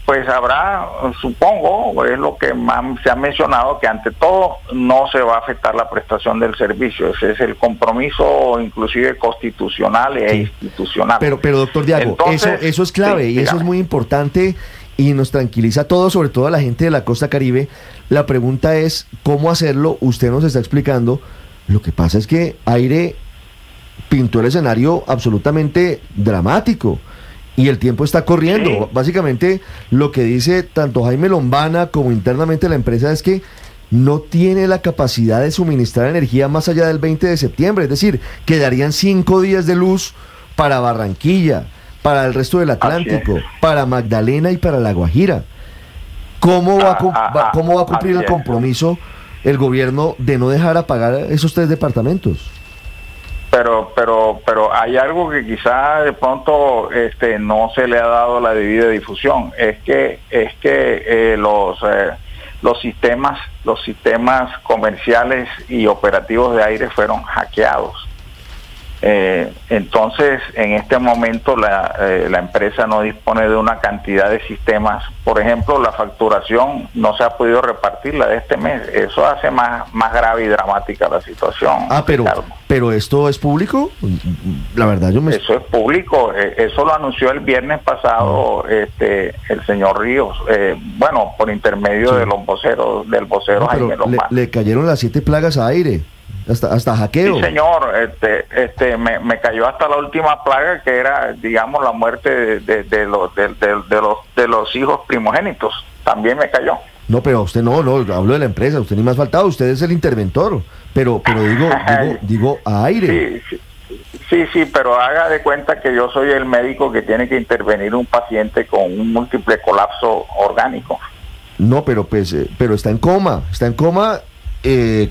pues habrá, supongo, es lo que más se ha mencionado, que ante todo no se va a afectar la prestación del servicio. Ese es el compromiso inclusive constitucional e institucional. Pero doctor Diago, entonces, eso es clave, y eso es muy importante y nos tranquiliza a todos, sobre todo a la gente de la costa Caribe. La pregunta es, ¿cómo hacerlo? Usted nos está explicando. Lo que pasa es que aire pintó el escenario absolutamente dramático. Y el tiempo está corriendo. Sí. Básicamente, lo que dice tanto Jaime Lombana como internamente la empresa es que no tiene la capacidad de suministrar energía más allá del 20 de septiembre. Es decir, quedarían 5 días de luz para Barranquilla, para el resto del Atlántico, para Magdalena y para La Guajira. ¿Cómo va a cumplir el compromiso el gobierno de no dejar apagar esos 3 departamentos? Pero hay algo que quizá de pronto no se le ha dado la debida difusión. Es que los sistemas comerciales y operativos de aire fueron hackeados. Entonces, en este momento la empresa no dispone de una cantidad de sistemas. Por ejemplo, la facturación no se ha podido repartir la de este mes. Eso hace más grave y dramática la situación. Pero ¿esto es público? La verdad, Eso es público. Eso lo anunció el viernes pasado el señor Ríos. Por intermedio de los voceros, del vocero Jaime Lombana. Le cayeron las 7 plagas a aire. Hasta hackeo. Sí, señor, me cayó hasta la última plaga, que era, digamos, la muerte de los hijos primogénitos. También me cayó. No, pero usted no, hablo de la empresa, usted ni más faltado, usted es el interventor, pero digo a aire. Sí, pero haga de cuenta que yo soy el médico que tiene que intervenir un paciente con un múltiple colapso orgánico. No, pero está en coma,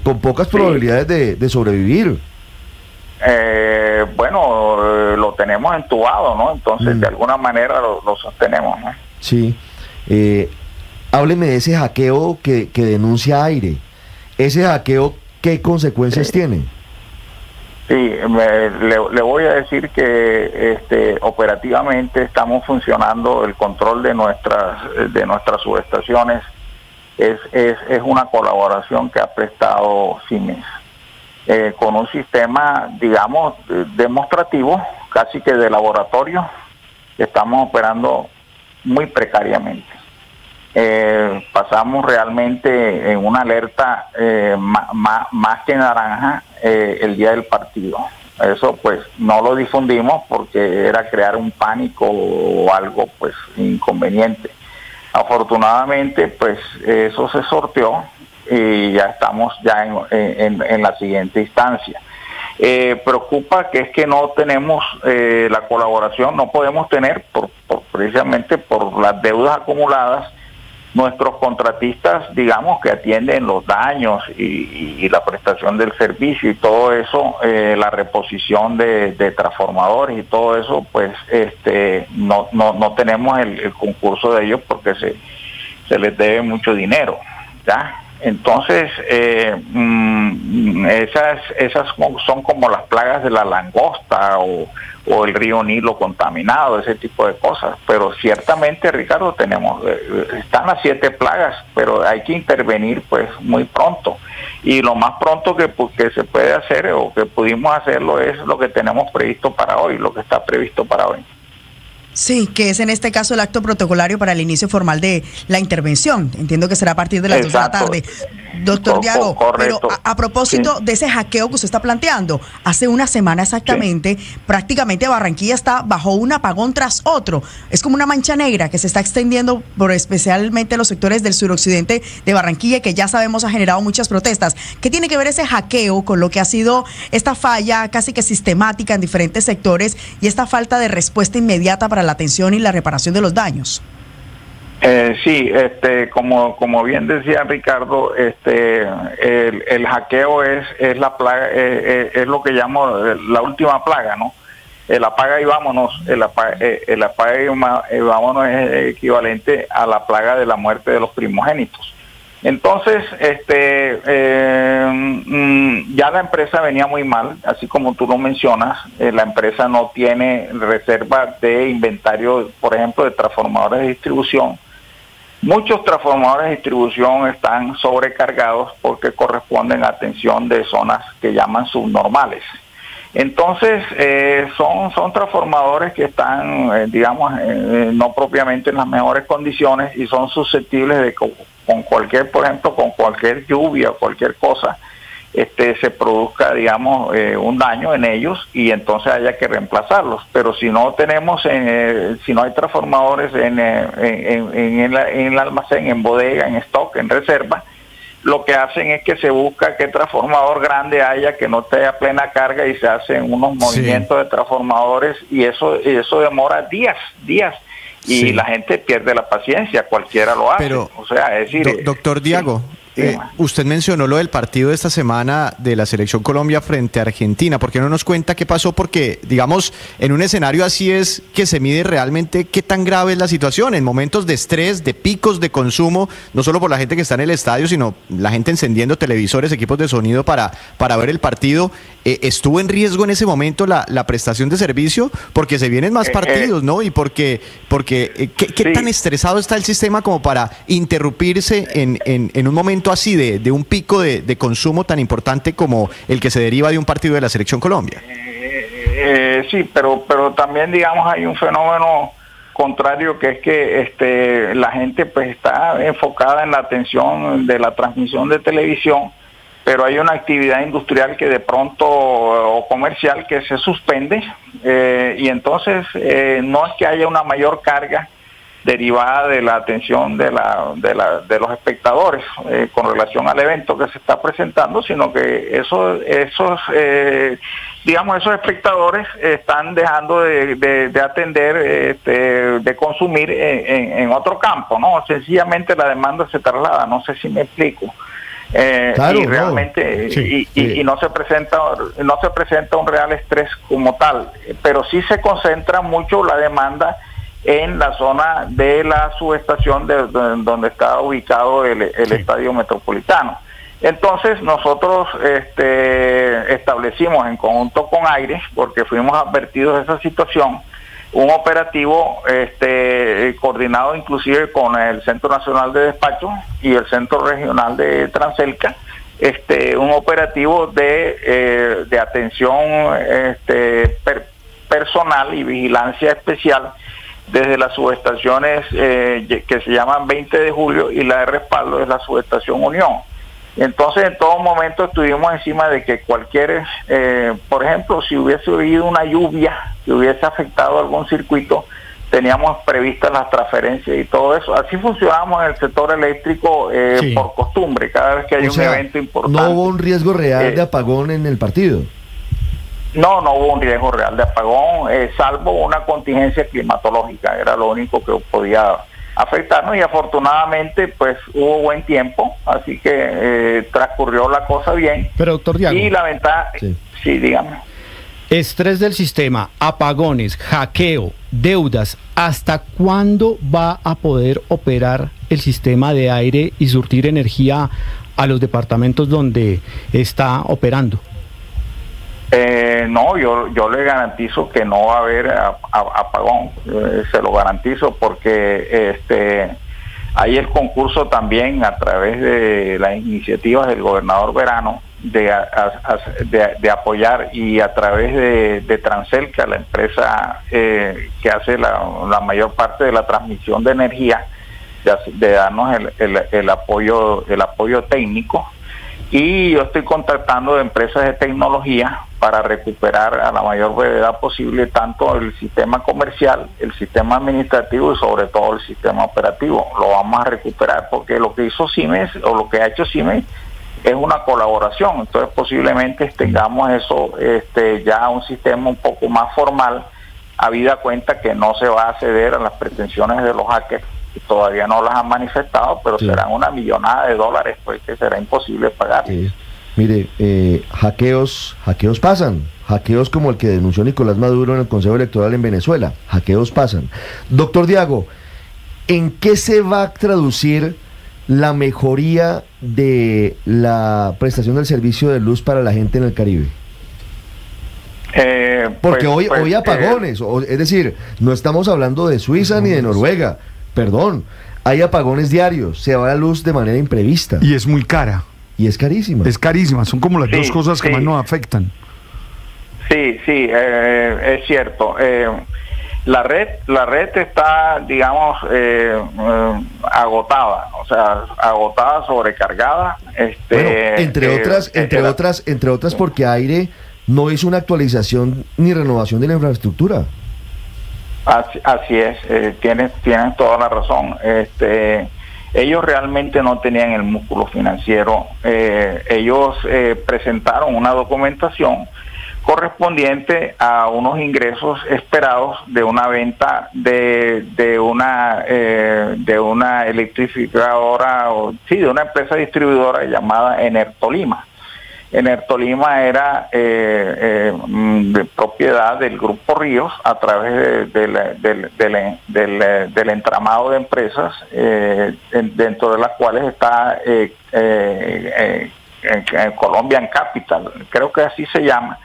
con pocas probabilidades de sobrevivir. Lo tenemos entubado, ¿no? Entonces, de alguna manera lo sostenemos, ¿no? Sí. Hábleme de ese hackeo que denuncia aire. ¿Ese hackeo qué consecuencias tiene? Sí, le voy a decir que operativamente estamos funcionando. El control de nuestras subestaciones es una colaboración que ha prestado Siemens, con un sistema, digamos, demostrativo, casi que de laboratorio, que estamos operando muy precariamente. pasamos realmente en una alerta más que naranja el día del partido. Eso pues no lo difundimos porque era crear un pánico o algo pues inconveniente. Afortunadamente pues eso se sorteó y ya estamos ya en la siguiente instancia. Preocupa que es que no tenemos la colaboración, no podemos tener precisamente por las deudas acumuladas. Nuestros contratistas, digamos, que atienden los daños y la prestación del servicio y todo eso, la reposición de transformadores y todo eso, pues no tenemos el concurso de ellos porque se les debe mucho dinero, ¿ya? Entonces, esas son como las plagas de la langosta o el río Nilo contaminado, ese tipo de cosas. Pero ciertamente, Ricardo, están las 7 plagas, pero hay que intervenir pues muy pronto. Y lo más pronto que se puede hacer o que pudimos hacerlo es lo que tenemos previsto para hoy, lo que está previsto para hoy. Sí, que es en este caso el acto protocolario para el inicio formal de la intervención. Entiendo que será a partir de las 2 de la tarde. Doctor Diago, pero a propósito de ese hackeo que usted está planteando, hace una semana exactamente, prácticamente Barranquilla está bajo un apagón tras otro. Es como una mancha negra que se está extendiendo por especialmente los sectores del suroccidente de Barranquilla, que ya sabemos ha generado muchas protestas. ¿Qué tiene que ver ese hackeo con lo que ha sido esta falla casi que sistemática en diferentes sectores y esta falta de respuesta inmediata para la atención y la reparación de los daños? Sí, como bien decía Ricardo, el hackeo es la plaga, es lo que llamo la última plaga, ¿no? El apaga y vámonos, el apaga y vámonos es equivalente a la plaga de la muerte de los primogénitos. Entonces, ya la empresa venía muy mal, así como tú lo mencionas. La empresa no tiene reserva de inventario, por ejemplo, de transformadores de distribución. Muchos transformadores de distribución están sobrecargados porque corresponden a atención de zonas que llaman subnormales. Entonces, son transformadores que están, no propiamente en las mejores condiciones y son susceptibles de con cualquier, por ejemplo, con cualquier lluvia o cualquier cosa, se produzca, un daño en ellos y entonces haya que reemplazarlos. Pero si no tenemos, si no hay transformadores en el almacén, en bodega, en stock, en reserva, lo que hacen es que se busca qué transformador grande haya que no esté a plena carga y se hacen unos movimientos de transformadores y eso demora días. Y la gente pierde la paciencia, cualquiera lo hace. Pero, o sea, es decir, doctor Diago, usted mencionó lo del partido de esta semana de la Selección Colombia frente a Argentina. ¿Por qué no nos cuenta qué pasó? Porque, digamos, en un escenario así es que se mide realmente qué tan grave es la situación. En momentos de estrés, de picos de consumo, no solo por la gente que está en el estadio, sino la gente encendiendo televisores, equipos de sonido para ver el partido. ¿Estuvo en riesgo en ese momento la prestación de servicio? Porque se vienen más partidos, ¿no? Y porque ¿qué tan estresado está el sistema como para interrumpirse en un momento así de un pico de consumo tan importante como el que se deriva de un partido de la Selección Colombia? Sí, pero también, hay un fenómeno contrario, que es que la gente pues está enfocada en la atención de la transmisión de televisión, pero hay una actividad industrial que de pronto o comercial que se suspende y entonces no es que haya una mayor carga derivada de la atención de los espectadores con relación al evento que se está presentando, sino que esos espectadores están dejando de atender, de consumir en otro campo, ¿no? Sencillamente la demanda se traslada, no sé si me explico. Claro, y realmente y no se presenta un real estrés como tal, pero sí se concentra mucho la demanda en la zona de la subestación donde está ubicado el Estadio Metropolitano. Entonces nosotros establecimos en conjunto con Aire, porque fuimos advertidos de esa situación, un operativo coordinado inclusive con el Centro Nacional de Despacho y el Centro Regional de Transelca, un operativo de atención personal y vigilancia especial desde las subestaciones que se llaman 20 de julio y la de respaldo es la subestación Unión. Entonces en todo momento estuvimos encima de que cualquier, por ejemplo, si hubiese habido una lluvia que hubiese afectado algún circuito, teníamos previstas las transferencias y todo eso. Así funcionamos en el sector eléctrico por costumbre, cada vez que hay un evento importante. ¿No hubo un riesgo real de apagón en el partido? No hubo un riesgo real de apagón, salvo una contingencia climatológica, era lo único que podía afectarnos, y afortunadamente pues hubo buen tiempo, así que transcurrió la cosa bien. Pero doctor Diago, y la ventaja, sí, dígame. Estrés del sistema, apagones, hackeo, deudas, ¿hasta cuándo va a poder operar el sistema de aire y surtir energía a los departamentos donde está operando? No, yo le garantizo que no va a haber apagón, se lo garantizo, porque hay el concurso también a través de las iniciativas del gobernador Verano de apoyar, y a través de Transelca, la empresa que hace la mayor parte de la transmisión de energía, de darnos el apoyo técnico. Y yo estoy contactando de empresas de tecnología para recuperar a la mayor brevedad posible tanto el sistema comercial, el sistema administrativo y sobre todo el sistema operativo. Lo vamos a recuperar porque lo que hizo Siemens, o lo que ha hecho Siemens, es una colaboración. Entonces posiblemente tengamos eso ya un sistema un poco más formal, habida cuenta que no se va a ceder a las pretensiones de los hackers, que todavía no las han manifestado, pero serán una millonada de dólares, pues, que será imposible pagar. Mire, hackeos pasan, hackeos como el que denunció Nicolás Maduro en el Consejo Electoral en Venezuela, hackeos pasan. Doctor Diago, ¿en qué se va a traducir la mejoría de la prestación del servicio de luz para la gente en el Caribe? Porque hoy hay apagones, es decir, no estamos hablando de Suiza ni de Noruega, perdón, hay apagones diarios, se va la luz de manera imprevista. Y es muy cara. Y es carísima. Es carísima, son como las dos cosas que más nos afectan. Sí, es cierto. La red está, digamos, agotada, o sea, agotada, sobrecargada. Bueno, entre otras porque Aire no hizo una actualización ni renovación de la infraestructura. Así es, tienen toda la razón. Ellos realmente no tenían el músculo financiero. Ellos presentaron una documentación correspondiente a unos ingresos esperados de una venta de una electrificadora, de una empresa distribuidora llamada Enertolima. Enertolima era de propiedad del Grupo Ríos a través del entramado de empresas, dentro de las cuales está Colombian Capital, creo que así se llama.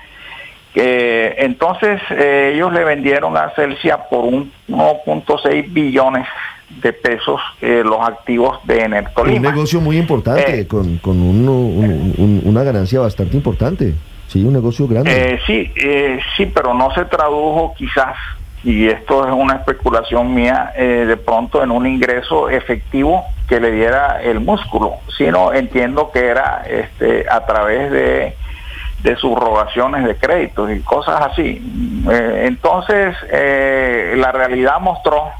Entonces ellos le vendieron a Celsia por 1.6 billones de pesos los activos de Enertolima. Un negocio muy importante, con una ganancia bastante importante. Sí, un negocio grande. Sí, pero no se tradujo quizás, y esto es una especulación mía, de pronto en un ingreso efectivo que le diera el músculo, sino entiendo que era a través de subrogaciones de créditos y cosas así. Entonces la realidad mostró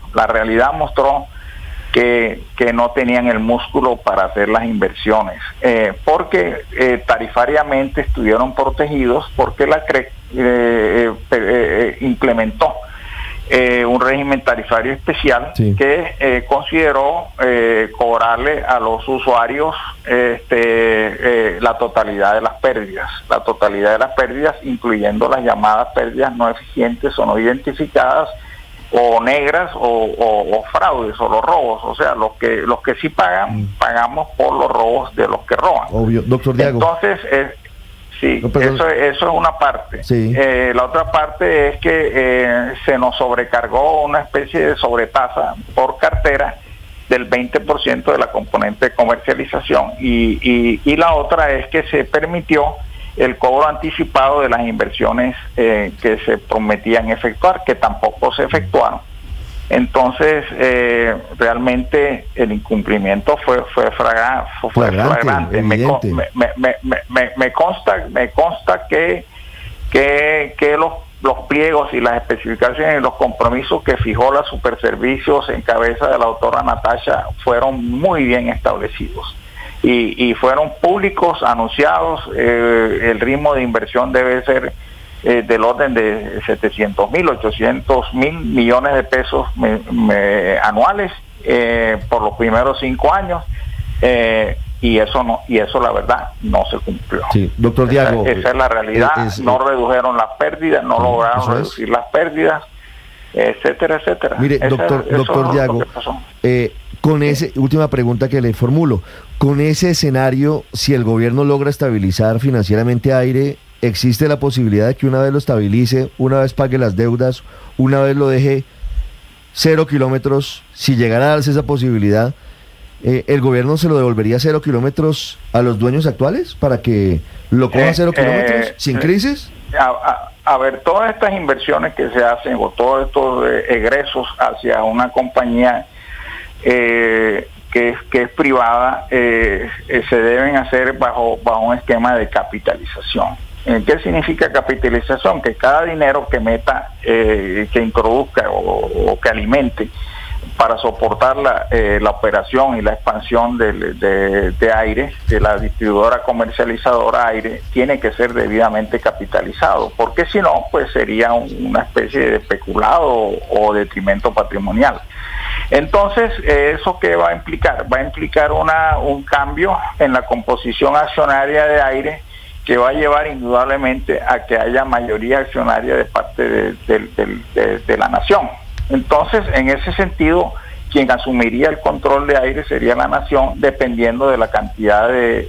que no tenían el músculo para hacer las inversiones, porque tarifariamente estuvieron protegidos, porque la CREC implementó un régimen tarifario especial que consideró cobrarle a los usuarios la totalidad de las pérdidas, incluyendo las llamadas pérdidas no eficientes o no identificadas, o negras, o fraudes, o los robos. O sea, los que sí pagamos por los robos de los que roban. Obvio, doctor Diago. Entonces, eso es una parte. La otra parte es que se nos sobrecargó una especie de sobretasa por cartera del 20% de la componente de comercialización, y la otra es que se permitió el cobro anticipado de las inversiones que se prometían efectuar, que tampoco se efectuaron. Entonces, realmente el incumplimiento fue flagrante. Me consta que los pliegos y las especificaciones y los compromisos que fijó la Superservicios en cabeza de la doctora Natasha fueron muy bien establecidos y fueron públicos, anunciados. El ritmo de inversión debe ser del orden de 700.000, 800.000 millones de pesos anuales por los primeros 5 años. Y eso la verdad no se cumplió. Sí, doctor Diago, esa es la realidad. No redujeron las pérdidas, no lograron reducir las pérdidas, etcétera, etcétera. Mire, doctor Diago, con última pregunta que le formulo, con ese escenario, si el gobierno logra estabilizar financieramente Aire, ¿existe la posibilidad de que una vez lo estabilice, una vez pague las deudas, una vez lo deje 0 kilómetros, si llegara a darse esa posibilidad, el gobierno se lo devolvería 0 kilómetros a los dueños actuales para que lo coja 0 kilómetros sin crisis? A ver, todas estas inversiones que se hacen o todos estos egresos hacia una compañía que es privada se deben hacer bajo un esquema de capitalización. ¿Qué significa capitalización? Que cada dinero que meta, que introduzca o que alimente para soportar la operación y la expansión de Aire, de la distribuidora comercializadora Aire, tiene que ser debidamente capitalizado, porque si no, pues sería una especie de peculado o detrimento patrimonial. Entonces, ¿eso qué va a implicar? Va a implicar un cambio en la composición accionaria de Aire, que va a llevar indudablemente a que haya mayoría accionaria de parte de la nación. Entonces, en ese sentido, quien asumiría el control de Aire sería la nación, dependiendo de la cantidad de